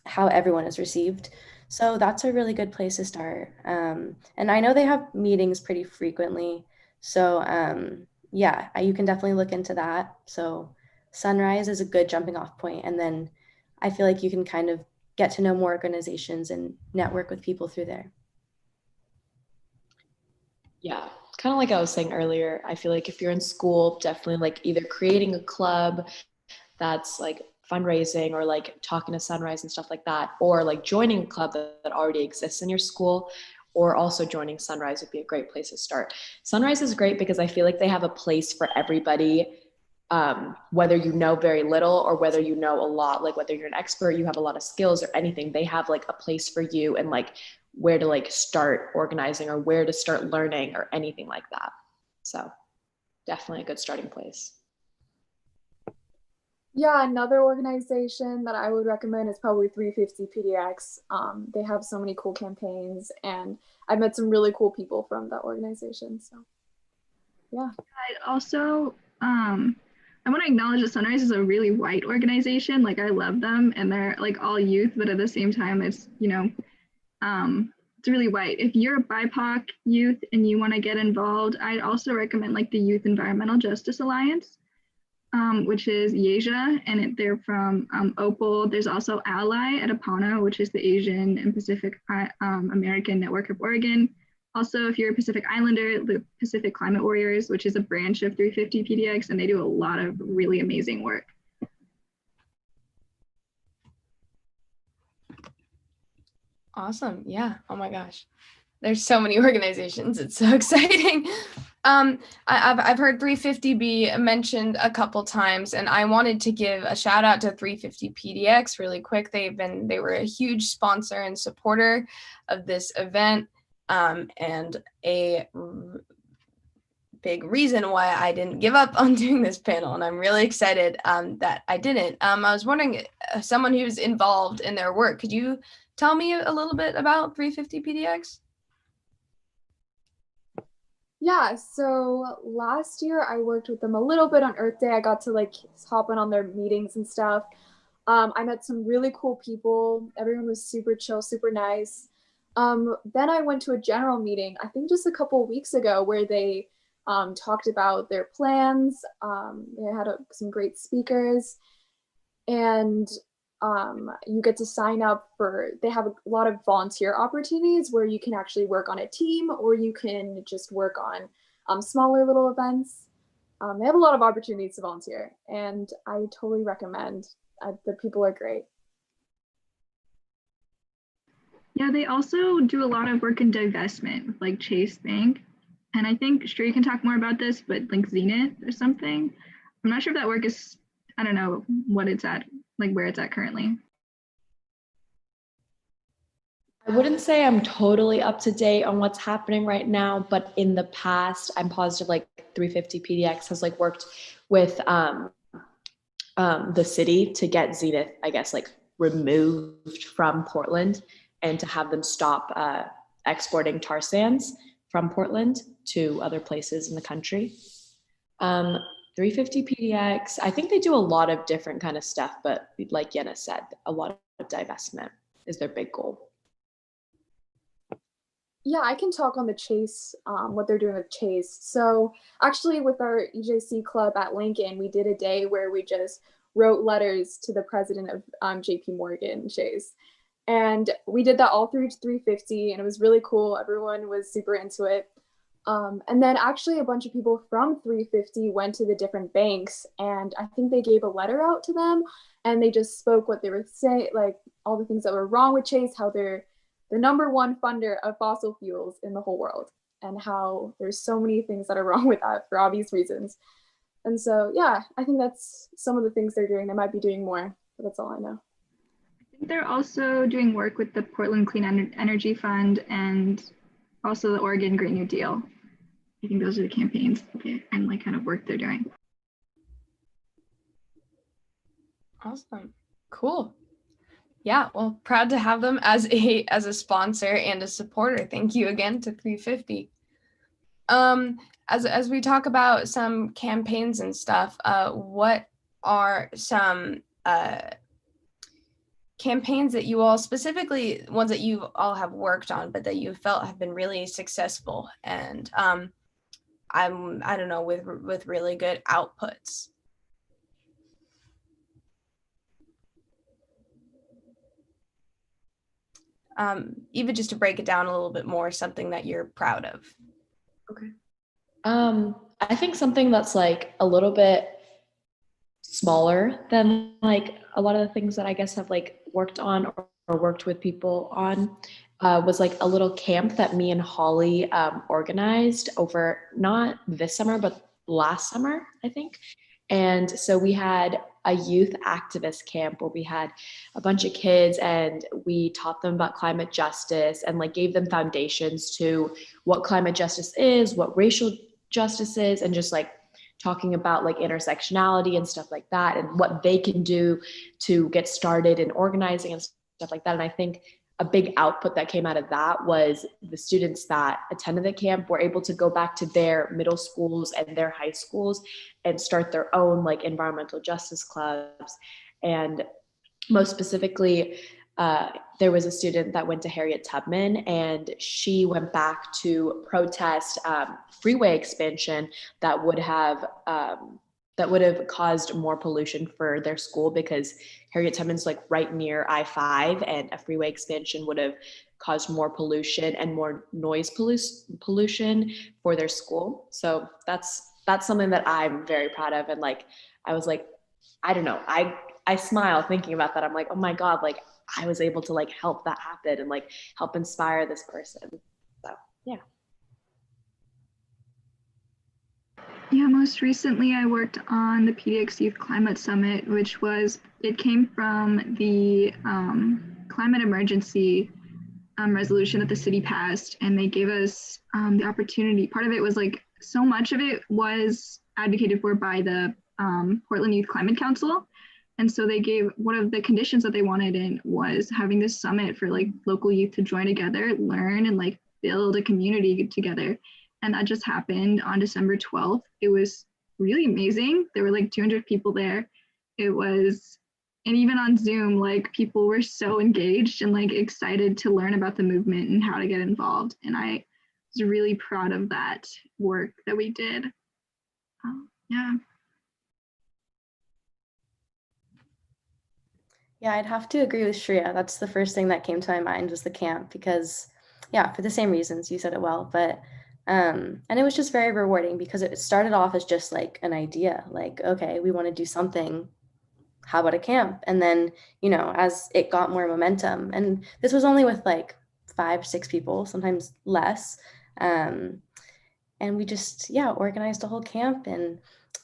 Speaker 4: how everyone is received. So that's a really good place to start. And I know they have meetings pretty frequently. So yeah, you can definitely look into that. So Sunrise is a good jumping off point. And then I feel like you can kind of get to know more organizations and network with people through there.
Speaker 3: Yeah, kind of like I was saying earlier, I feel like if you're in school, definitely like either creating a club that's like fundraising or like talking to Sunrise and stuff like that, or like joining a club that already exists in your school, or also joining Sunrise would be a great place to start. Sunrise is great because I feel like they have a place for everybody, whether you know very little or whether you know a lot, like whether you're an expert, you have a lot of skills or anything, they have like a place for you and like where to like start organizing or where to start learning or anything like that. So definitely a good starting place.
Speaker 5: Yeah, another organization that I would recommend is probably 350 PDX. They have so many cool campaigns, and I've met some really cool people from that organization. So, yeah.
Speaker 6: I also, I want to acknowledge that Sunrise is a really white organization. Like I love them, and they're like all youth, but at the same time, it's it's really white. If you're a BIPOC youth and you want to get involved, I'd also recommend like the Youth Environmental Justice Alliance. Which is Yesia, and they're from Opal. There's also Ally at Apano, which is the Asian and Pacific American Network of Oregon. Also, if you're a Pacific Islander, the Pacific Climate Warriors, which is a branch of 350 PDX, and they do a lot of really amazing work.
Speaker 1: Awesome. Yeah. Oh my gosh. There's so many organizations. It's so exciting. I've heard 350 be mentioned a couple times, and I wanted to give a shout out to 350 PDX really quick. They were a huge sponsor and supporter of this event, and a big reason why I didn't give up on doing this panel, and I'm really excited that I didn't. I was wondering, someone who's involved in their work, could you tell me a little bit about 350 PDX?
Speaker 5: Yeah, so last year I worked with them a little bit on Earth Day. I got to like hop in on their meetings and stuff. I met some really cool people. Everyone was super chill, super nice. Then I went to a general meeting, I think just a couple of weeks ago, where they talked about their plans. They had some great speakers, and you get to sign up for, they have a lot of volunteer opportunities where you can actually work on a team, or you can just work on smaller little events. They have a lot of opportunities to volunteer, and I totally recommend. The people are great.
Speaker 6: Yeah, they also do a lot of work in divestment with like Chase Bank. And I think Shree can talk more about this, but like Zenith or something. I'm not sure if that work is, I don't know what it's at, like where it's at currently.
Speaker 3: I wouldn't say I'm totally up to date on what's happening right now, but in the past, I'm positive like 350 PDX has like worked with the city to get Zenith, I guess, like removed from Portland and to have them stop exporting tar sands from Portland to other places in the country. 350 PDX, I think they do a lot of different kind of stuff, but like Yenna said, a lot of divestment is their big goal.
Speaker 5: Yeah, I can talk on the Chase, what they're doing with Chase. So actually with our EJC club at Lincoln, we did a day where we just wrote letters to the president of JP Morgan Chase. And we did that all through 350, and it was really cool. Everyone was super into it. And then actually a bunch of people from 350 went to the different banks, and I think they gave a letter out to them, and they just spoke what they were saying, like all the things that were wrong with Chase, how they're the #1 funder of fossil fuels in the whole world, and how there's so many things that are wrong with that for obvious reasons. And so, yeah, I think that's some of the things they're doing. They might be doing more, but that's all I know.
Speaker 6: I think they're also doing work with the Portland Clean Energy Fund and also the Oregon Green New Deal. I think those are the campaigns and like kind of work they're doing.
Speaker 1: Awesome. Cool. Yeah, well, proud to have them as a sponsor and a supporter. Thank you again to 350. As we talk about some campaigns and stuff, what are some campaigns that you all, specifically ones that you all have worked on, but that you felt have been really successful and I don't know, with really good outputs? Even just to break it down a little bit more, something that you're proud of.
Speaker 3: Okay. I think something that's like a little bit smaller than like a lot of the things that I guess have like worked on or worked with people on was like a little camp that me and Holly organized over not this summer, but last summer, I think. And so we had a youth activist camp where we had a bunch of kids and we taught them about climate justice and like gave them foundations to what climate justice is, what racial justice is, and just like talking about like intersectionality and stuff like that and what they can do to get started in organizing and stuff like that. And I think a big output that came out of that was the students that attended the camp were able to go back to their middle schools and their high schools and start their own like environmental justice clubs. And most specifically, there was a student that went to Harriet Tubman and she went back to protest freeway expansion that would have caused more pollution for their school, because Harriet Tubman's like right near I-5 and a freeway expansion would have caused more pollution and more noise pollution for their school. So that's something that I'm very proud of. And like, I was like, I don't know, I smile thinking about that. I'm like, oh my God, like I was able to like help that happen and like help inspire this person. So yeah.
Speaker 6: Yeah, most recently I worked on the PDX Youth Climate Summit, it came from the climate emergency resolution that the city passed, and they gave us the opportunity. Part of it was like, so much of it was advocated for by the Portland Youth Climate Council. And so they gave, one of the conditions that they wanted in was having this summit for like local youth to join together, learn, and like build a community together. And that just happened on December 12th. It was really amazing. There were like 200 people there. And even on Zoom, like people were so engaged and like excited to learn about the movement and how to get involved. And I was really proud of that work that we did. Yeah.
Speaker 4: Yeah, I'd have to agree with Shreya. That's the first thing that came to my mind was the camp because, yeah, for the same reasons, you said it well, but and it was just very rewarding because it started off as just like an idea, like, okay, we want to do something. How about a camp? And then, as it got more momentum, and this was only with like 5, 6 people, sometimes less. And we just, organized a whole camp, and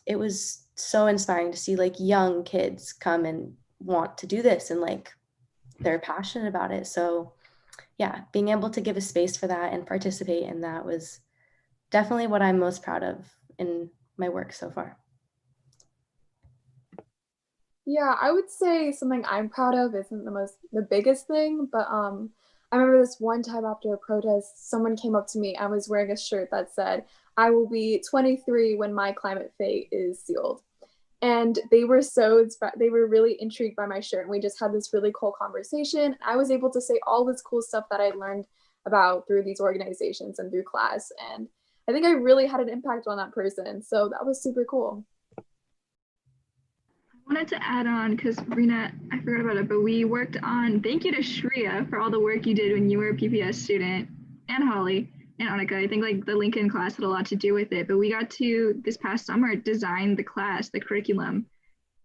Speaker 4: it was so inspiring to see like young kids come and want to do this and like they're passionate about it. So yeah, being able to give a space for that and participate in that was definitely what I'm most proud of in my work so far.
Speaker 5: Yeah, I would say something I'm proud of isn't the biggest thing, but I remember this one time after a protest, someone came up to me. I was wearing a shirt that said, "I will be 23 when my climate fate is sealed." And they were they were really intrigued by my shirt. And we just had this really cool conversation. I was able to say all this cool stuff that I learned about through these organizations and through class. And I think I really had an impact on that person. So that was super cool.
Speaker 6: I wanted to add on, because Rena, I forgot about it, but we worked on, thank you to Shreya for all the work you did when you were a PPS student, and Holly and Annika. I think like the Lincoln class had a lot to do with it, but we got to, this past summer, design the class, the curriculum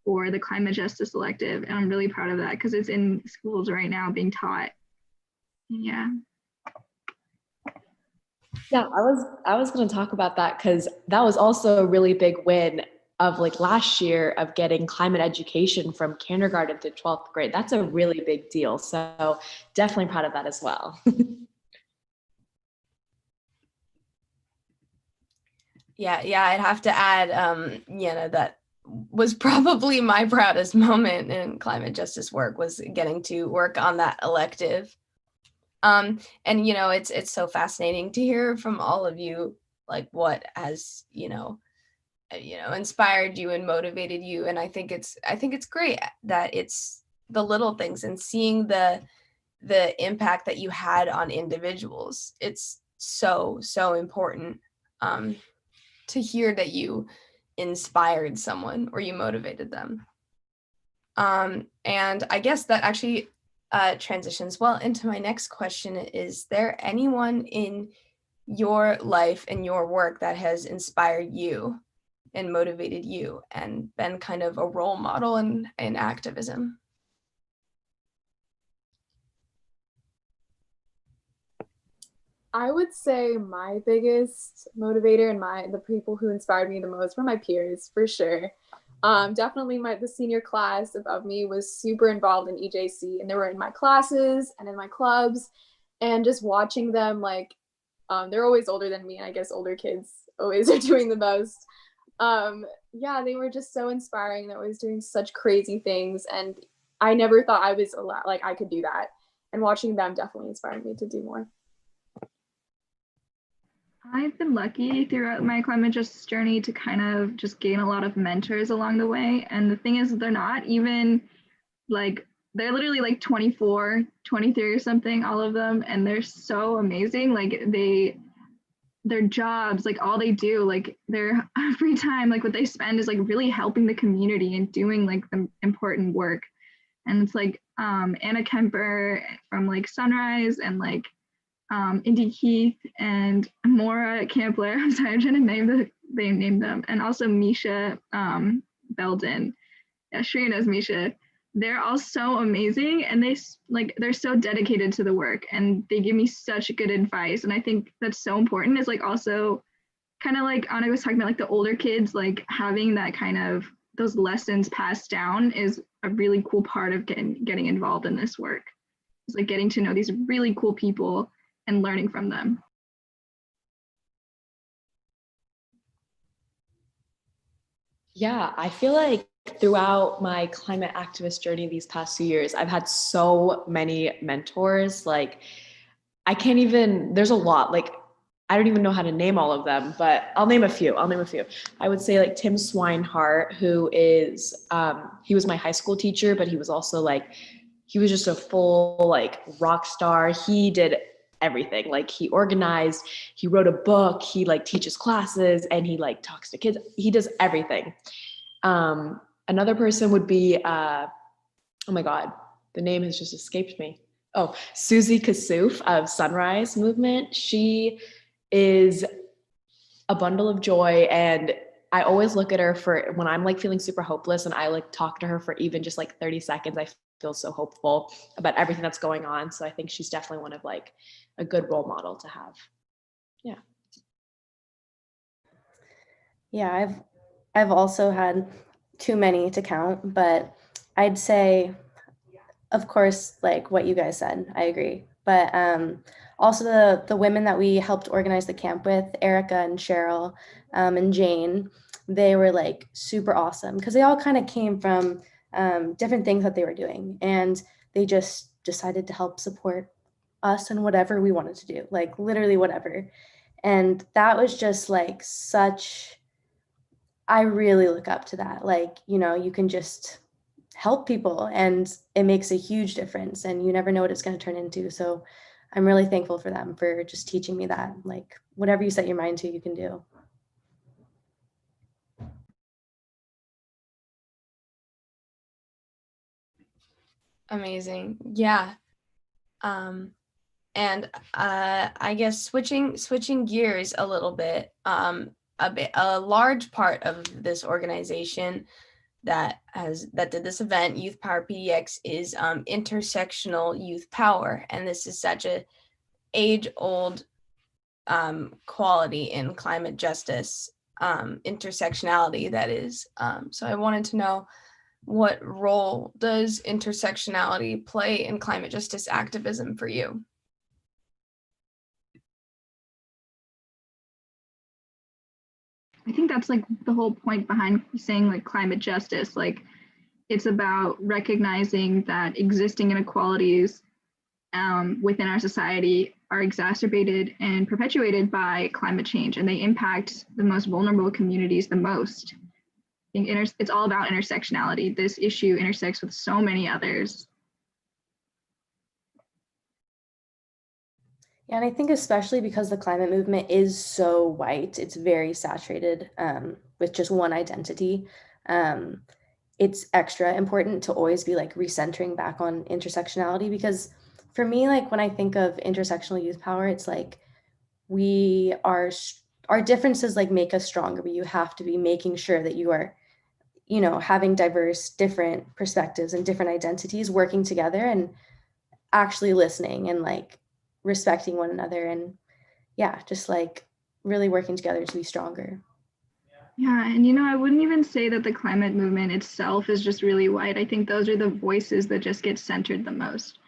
Speaker 6: for the climate justice elective. And I'm really proud of that because it's in schools right now being taught. Yeah.
Speaker 3: Yeah, I was going to talk about that because that was also a really big win of like last year of getting climate education from kindergarten to 12th grade. That's a really big deal. So definitely proud of that as well.
Speaker 1: Yeah, I'd have to add, that was probably my proudest moment in climate justice work was getting to work on that elective. And it's so fascinating to hear from all of you, like what has, inspired you and motivated you. And I think it's great that it's the little things and seeing the impact that you had on individuals. It's so important to hear that you inspired someone or you motivated them. And I guess that actually transitions well into my next question. Is there anyone in your life and your work that has inspired you and motivated you and been kind of a role model in activism?
Speaker 5: I would say my biggest motivator and the people who inspired me the most were my peers, for sure. Definitely the senior class above me was super involved in EJC, and they were in my classes and in my clubs, and just watching them, like, they're always older than me, and I guess older kids always are doing the most. Yeah, they were just so inspiring. They're always doing such crazy things, and I never thought I was like I could do that. And watching them definitely inspired me to do more.
Speaker 6: I've been lucky throughout my climate justice journey to kind of just gain a lot of mentors along the way. And the thing is, they're not even like, they're literally like 24, 23 or something, all of them. And they're so amazing. Like their jobs, like all they do, like their free time, like what they spend is like really helping the community and doing like the important work. And it's like Anna Kemper from like Sunrise and like Indy Keith and Maura Campler. I'm sorry, I'm trying to name them. And also Misha Belden. Yeah, Shreya knows Misha. they're all so amazing, and they're so dedicated to the work, and they give me such good advice. And I think that's so important, is like also kind of like Anna was talking about, like the older kids, like having that kind of those lessons passed down is a really cool part of getting involved in this work. It's like getting to know these really cool people and learning from them.
Speaker 3: Yeah, I feel like throughout my climate activist journey these past 2 years, I've had so many mentors. Like, I can't even, there's a lot. Like, I don't even know how to name all of them, but I'll name a few. I would say like Tim Swinehart, who is, he was my high school teacher, but he was also like, he was just a full like rock star. He did everything. Like, he organized, he wrote a book, he like teaches classes, and he like talks to kids. He does everything. Another person would be, oh my God, the name has just escaped me. Oh, Susie Kassouf of Sunrise Movement. She is a bundle of joy, and I always look at her for when I'm like feeling super hopeless, and I like talk to her for even just like 30 seconds. I feel so hopeful about everything that's going on. So I think she's definitely one of like a good role model to have. Yeah.
Speaker 4: Yeah, I've also had too many to count, but I'd say, of course, like what you guys said, I agree. But also the women that we helped organize the camp with, Erica and Cheryl and Jane, they were like super awesome because they all kind of came from different things that they were doing, and they just decided to help support us in whatever we wanted to do, like literally whatever. And that was just like such, I really look up to that. Like, you know, you can just help people and it makes a huge difference, and you never know what it's going to turn into. So I'm really thankful for them for just teaching me that, like, whatever you set your mind to, you can do.
Speaker 1: Amazing. Yeah. And I guess switching gears a little bit, a large part of this organization that did this event, Youth Power PDX, is intersectional youth power, and this is such a age-old quality in climate justice, intersectionality, that is. So I wanted to know, what role does intersectionality play in climate justice activism for you?
Speaker 6: I think that's like the whole point behind saying like climate justice. Like, it's about recognizing that existing inequalities within our society are exacerbated and perpetuated by climate change, and they impact the most vulnerable communities the most. I think it's all about intersectionality. This issue intersects with so many others.
Speaker 4: Yeah, and I think especially because the climate movement is so white, it's very saturated with just one identity. It's extra important to always be like recentering back on intersectionality, because for me, like when I think of intersectional youth power, it's like we are, our differences like make us stronger, but you have to be making sure that you are, you know, having diverse, different perspectives and different identities working together and actually listening and like respecting one another, and yeah, just like really working together to be stronger.
Speaker 6: Yeah, and you know, I wouldn't even say that the climate movement itself is just really white. I think those are the voices that just get centered the most.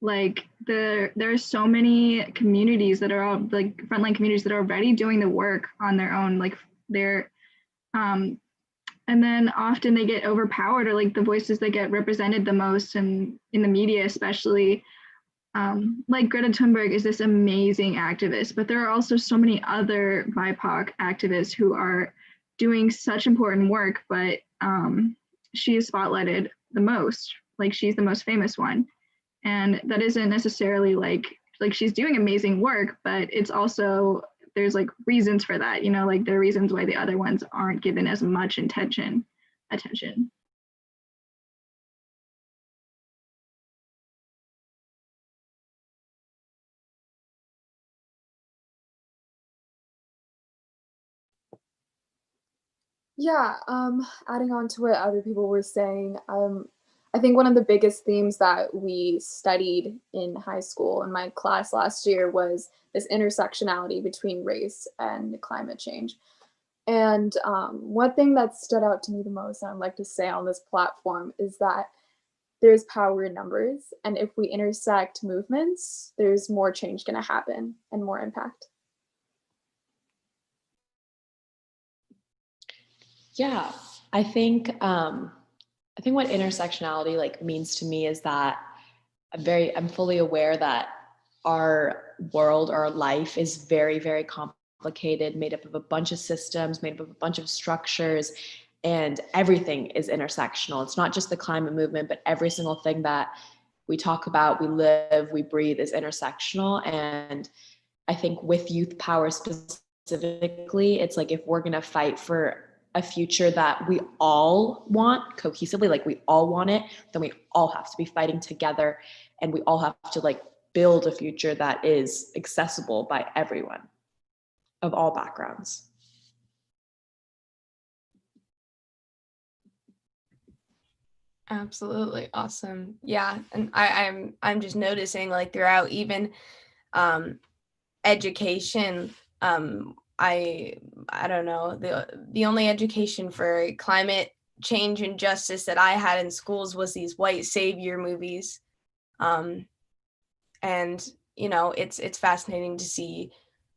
Speaker 6: Like, there are so many communities that are all like frontline communities that are already doing the work on their own. Like, they're and then often they get overpowered, or like the voices that get represented the most, and in the media especially. Like Greta Thunberg is this amazing activist, but there are also so many other BIPOC activists who are doing such important work, but she is spotlighted the most. Like, she's the most famous one, and that isn't necessarily like she's doing amazing work, but it's also, there's like reasons for that, you know, like there are reasons why the other ones aren't given as much attention.
Speaker 5: Yeah, adding on to what other people were saying, I think one of the biggest themes that we studied in high school in my class last year was this intersectionality between race and climate change. And one thing that stood out to me the most, and I'd like to say on this platform, is that there's power in numbers. And if we intersect movements, there's more change going to happen and more impact.
Speaker 3: Yeah, I think what intersectionality like means to me is that I'm fully aware that our world, our life is very, very complicated, made up of a bunch of systems, made up of a bunch of structures, and everything is intersectional. It's not just the climate movement, but every single thing that we talk about, we live, we breathe is intersectional. And I think with youth power specifically, it's like if we're going to fight for a future that we all want cohesively, like we all want it, then we all have to be fighting together, and we all have to like build a future that is accessible by everyone of all backgrounds.
Speaker 1: Absolutely awesome. Yeah, and I'm just noticing like throughout even education, I don't know, the only education for climate change and justice that I had in schools was these white savior movies. And you know, it's fascinating to see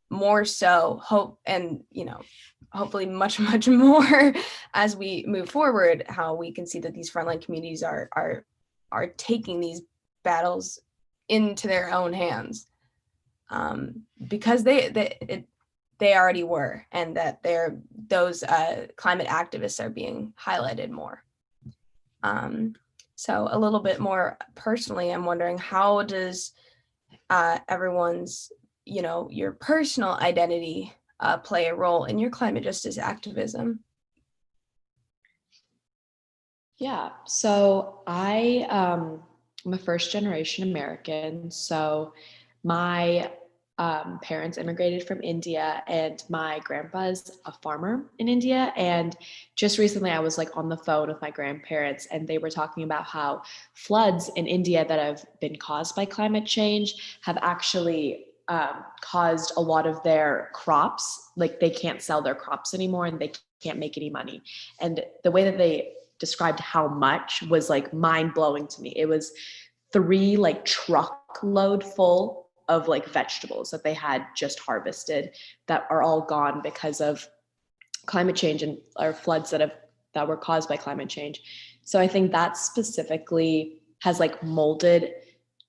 Speaker 1: more so hope, and you know, hopefully much more as we move forward, how we can see that these frontline communities are taking these battles into their own hands, because they already were, and that those climate activists are being highlighted more. So a little bit more personally, I'm wondering, how does everyone's, you know, your personal identity play a role in your climate justice activism?
Speaker 3: Yeah, so I'm a first generation American. So my parents immigrated from India, and my grandpa's a farmer in India. And just recently I was like on the phone with my grandparents, and they were talking about how floods in India that have been caused by climate change have actually caused a lot of their crops, like they can't sell their crops anymore and they can't make any money. And the way that they described how much was like mind blowing to me. It was 3 like truckload full of like vegetables that they had just harvested that are all gone because of climate change and or floods that were caused by climate change. So I think that specifically has like molded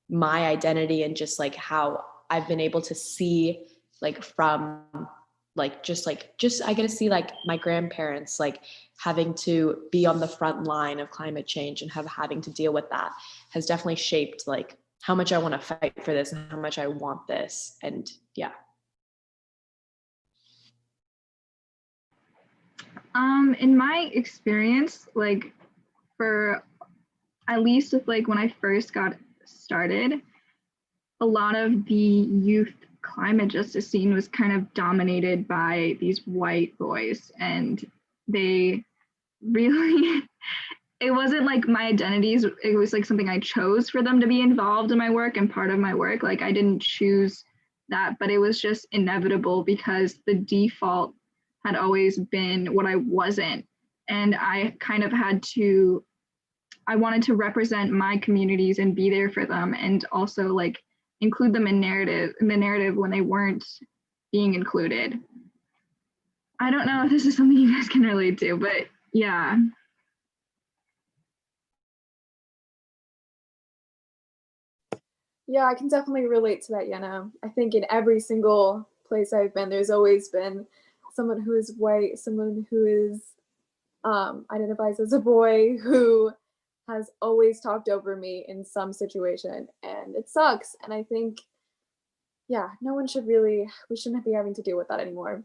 Speaker 3: my identity, and just like how I've been able to see like from just I get to see like my grandparents like having to be on the front line of climate change and having to deal with that has definitely shaped like how much I want to fight for this and how much I want this. And yeah.
Speaker 6: In my experience, like for at least with like when I first got started, a lot of the youth climate justice scene was kind of dominated by these white boys, and they really it wasn't like my identities, it was like something I chose for them to be involved in my work and part of my work. Like I didn't choose that, but it was just inevitable because the default had always been what I wasn't. And I kind of I wanted to represent my communities and be there for them, and also like include them in the narrative when they weren't being included. I don't know if this is something you guys can relate to, but yeah.
Speaker 5: Yeah, I can definitely relate to that, Yenna. I think in every single place I've been, there's always been someone who is white, someone who is identifies as a boy, who has always talked over me in some situation, and it sucks. And I think, yeah, we shouldn't be having to deal with that anymore.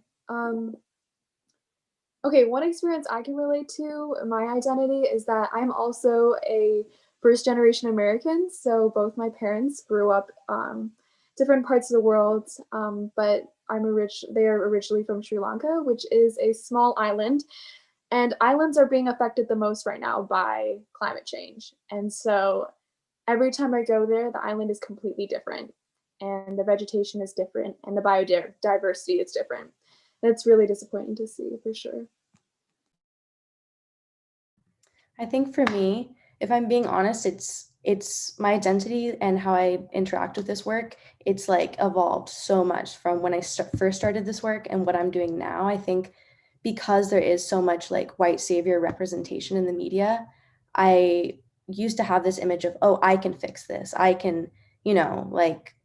Speaker 5: Okay, one experience I can relate to my identity is that I'm also a first generation American. So both my parents grew up different parts of the world, but they are originally from Sri Lanka, which is a small island. And islands are being affected the most right now by climate change. And so every time I go there, the island is completely different, and the vegetation is different, and the biodiversity is different. That's really disappointing to see, for sure.
Speaker 4: I think for me, if I'm being honest, it's my identity and how I interact with this work. It's like evolved so much from when I first started this work and what I'm doing now. I think because there is so much like white savior representation in the media, I used to have this image of, oh, I can fix this. I can, like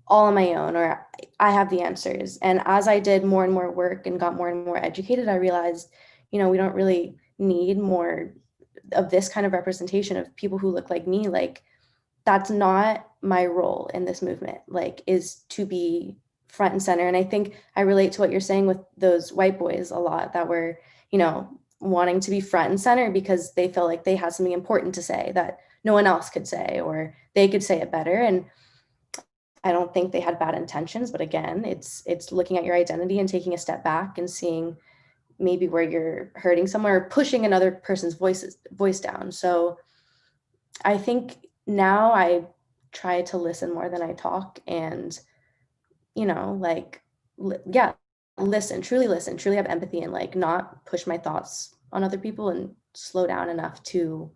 Speaker 4: all on my own, or I have the answers. And as I did more and more work and got more and more educated, I realized, we don't really need more of this kind of representation of people who look like me. Like, that's not my role in this movement, like, is to be front and center. And I think I relate to what you're saying with those white boys a lot that were, wanting to be front and center because they felt like they had something important to say that no one else could say, or they could say it better. And I don't think they had bad intentions, but again, it's looking at your identity and taking a step back and seeing maybe where you're hurting someone or pushing another person's voice down. So I think now I try to listen more than I talk, and listen, truly have empathy, and like not push my thoughts on other people, and slow down enough to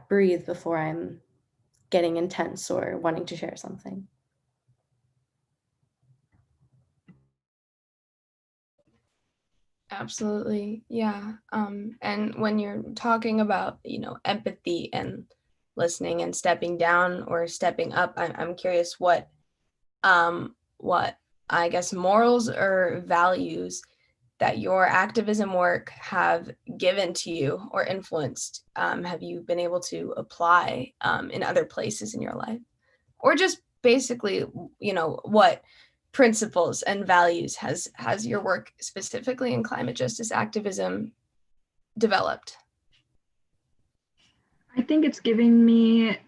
Speaker 4: breathe before I'm getting intense or wanting to share something.
Speaker 1: Absolutely. Yeah. And when you're talking about, empathy and listening and stepping down or stepping up, I'm curious what I guess morals or values that your activism work have given to you or influenced, have you been able to apply in other places in your life? Or just basically, what principles and values has your work specifically in climate justice activism developed?
Speaker 6: I think it's given me,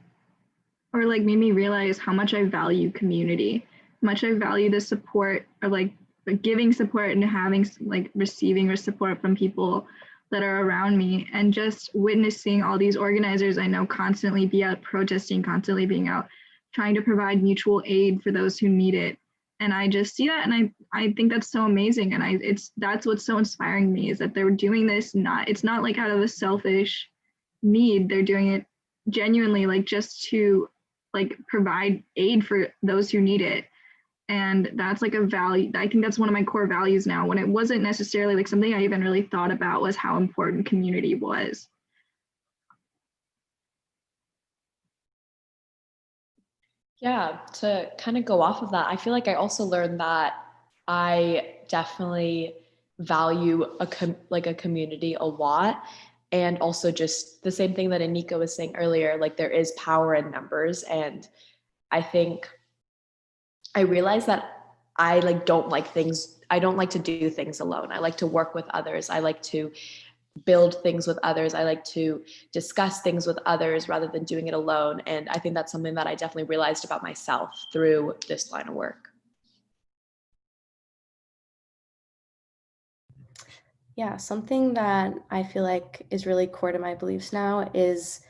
Speaker 6: or like made me realize how much I value community, how much I value the support, or like giving support and having like receiving support from people that are around me, and just witnessing all these organizers I know constantly be out protesting, constantly being out trying to provide mutual aid for those who need it. And I just see that, and I think that's so amazing. And that's what's so inspiring me, is that they're doing this, it's not like out of a selfish need. They're doing it genuinely, like just to like provide aid for those who need it. And that's like a value. I think that's one of my core values now, when it wasn't necessarily like something I even really thought about, was how important community was.
Speaker 3: Yeah, to kind of go off of that, I feel like I also learned that I definitely value a community a lot. And also just the same thing that Anika was saying earlier, like there is power in numbers. And I think I realized that I don't like to do things alone. I like to work with others. I like to build things with others. I like to discuss things with others rather than doing it alone. And I think that's something that I definitely realized about myself through this line of work.
Speaker 4: Yeah, something that I feel like is really core to my beliefs now is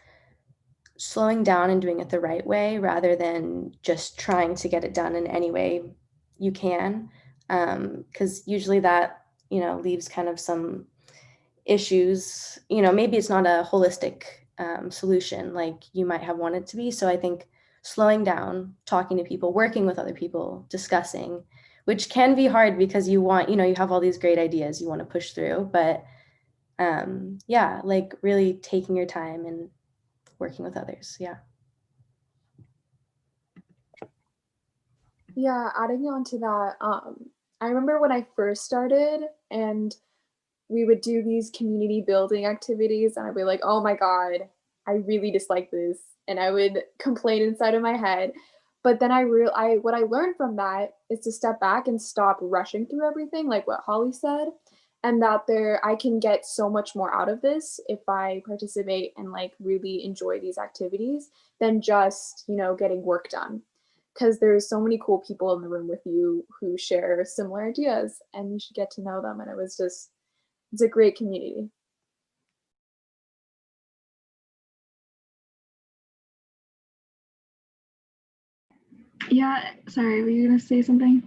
Speaker 4: slowing down and doing it the right way, rather than just trying to get it done in any way you can. Because usually that, leaves kind of some issues. Maybe it's not a holistic solution like you might have wanted to be. So I think slowing down, talking to people, working with other people, discussing, which can be hard because you have all these great ideas you want to push through, but like really taking your time and working with others.
Speaker 5: Yeah, adding on to that, I remember when I first started and we would do these community building activities, and I'd be like, oh my God, I really dislike this. And I would complain inside of my head. But then what I learned from that is to step back and stop rushing through everything, like what Holly said, and that I can get so much more out of this if I participate and like really enjoy these activities than just, getting work done. Because there's so many cool people in the room with you who share similar ideas, and you should get to know them. And it was just it's a great community.
Speaker 6: Yeah, sorry, were you gonna say something?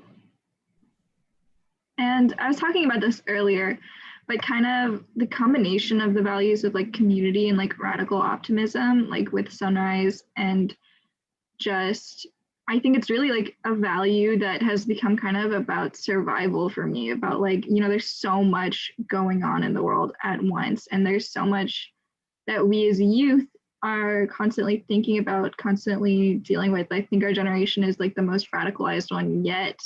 Speaker 6: And I was talking about this earlier, but kind of the combination of the values of like community and like radical optimism, like with Sunrise, and just I think it's really like a value that has become kind of about survival for me, about like, you know, there's so much going on in the world at once, and there's so much that we as youth are constantly thinking about, constantly dealing with. I think our generation is like the most radicalized one yet,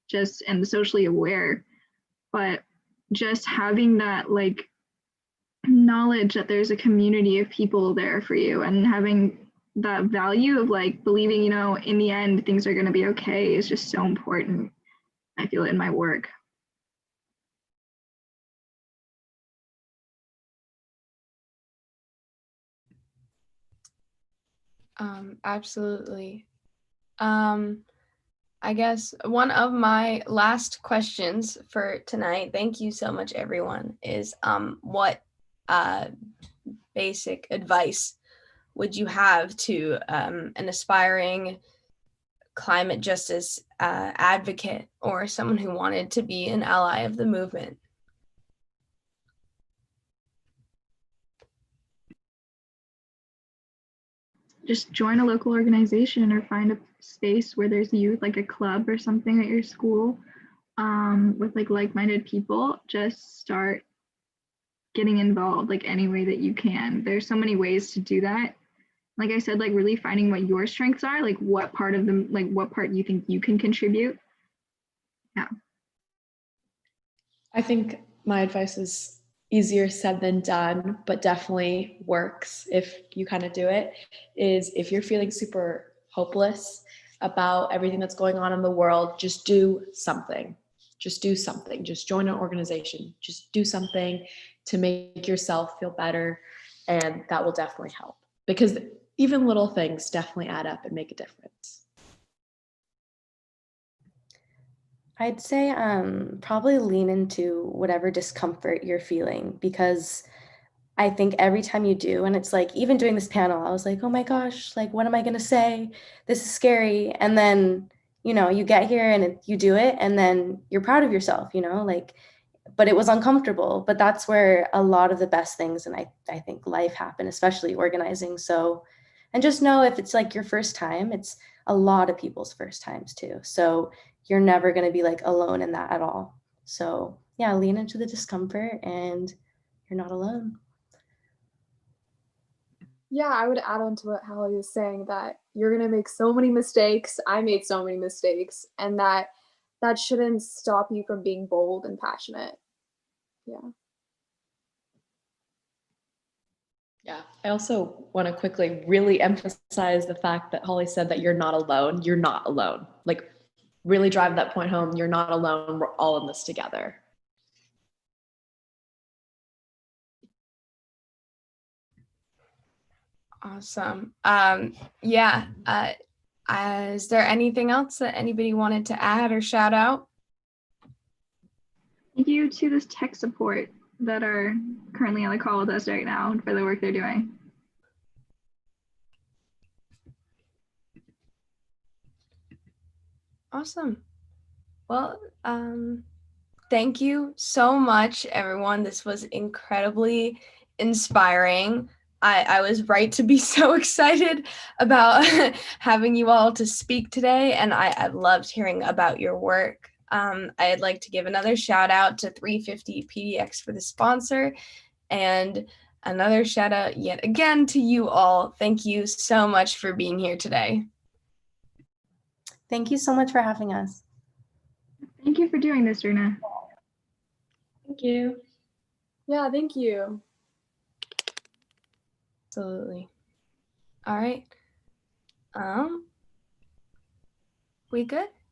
Speaker 6: just and socially aware. But just having that like knowledge that there's a community of people there for you, and having that value of like believing, you know, in the end things are going to be okay is just so important. I feel it in my work.
Speaker 1: Absolutely. I guess one of my last questions for tonight, thank you so much everyone, is what basic advice would you have to an aspiring climate justice advocate or someone who wanted to be an ally of the movement?
Speaker 6: Just join a local organization or find a space where there's youth, like a club or something at your school, with like-minded people. Just start getting involved like any way that you can. There's so many ways to do that. Like I said, like really finding what your strengths are, like what part of them, like what part you think you can contribute. Yeah.
Speaker 3: I think my advice is easier said than done, but definitely works if you kind of do it, is if you're feeling super hopeless about everything that's going on in the world, just do something. Just do something. Just join an organization. Just do something to make yourself feel better. And that will definitely help, because even little things definitely add up and make a difference.
Speaker 4: I'd say probably lean into whatever discomfort you're feeling, because I think every time you do, and it's like even doing this panel, I was like, oh my gosh, like what am I gonna say? This is scary. And then, you know, you get here and you do it, and then you're proud of yourself, you know, like, but it was uncomfortable. But that's where a lot of the best things, and I think life happen, especially organizing. So, and just know if it's like your first time, it's a lot of people's first times too. So you're never going to be like alone in that at all. So yeah, lean into the discomfort and you're not alone.
Speaker 5: Yeah, I would add on to what Hallie was saying, that you're going to make so many mistakes. I made so many mistakes, and that shouldn't stop you from being bold and passionate. Yeah.
Speaker 3: Yeah, I also want to quickly really emphasize the fact that Holly said that you're not alone. You're not alone. Like, really drive that point home. You're not alone. We're all in this together.
Speaker 1: Awesome. Yeah. Is there anything else that anybody wanted to add or shout out?
Speaker 6: Thank you to this tech support that are currently on the call with us right now for the work they're doing.
Speaker 1: Awesome. Well, thank you so much, everyone. This was incredibly inspiring. I was right to be so excited about having you all to speak today, and I loved hearing about your work. I'd like to give another shout out to 350 PDX for the sponsor, and another shout out yet again to you all. Thank you so much for being here today.
Speaker 4: Thank you so much for having us.
Speaker 6: Thank you for doing this, Runa.
Speaker 3: Thank you.
Speaker 5: Yeah, thank you.
Speaker 1: Absolutely. All right. We good?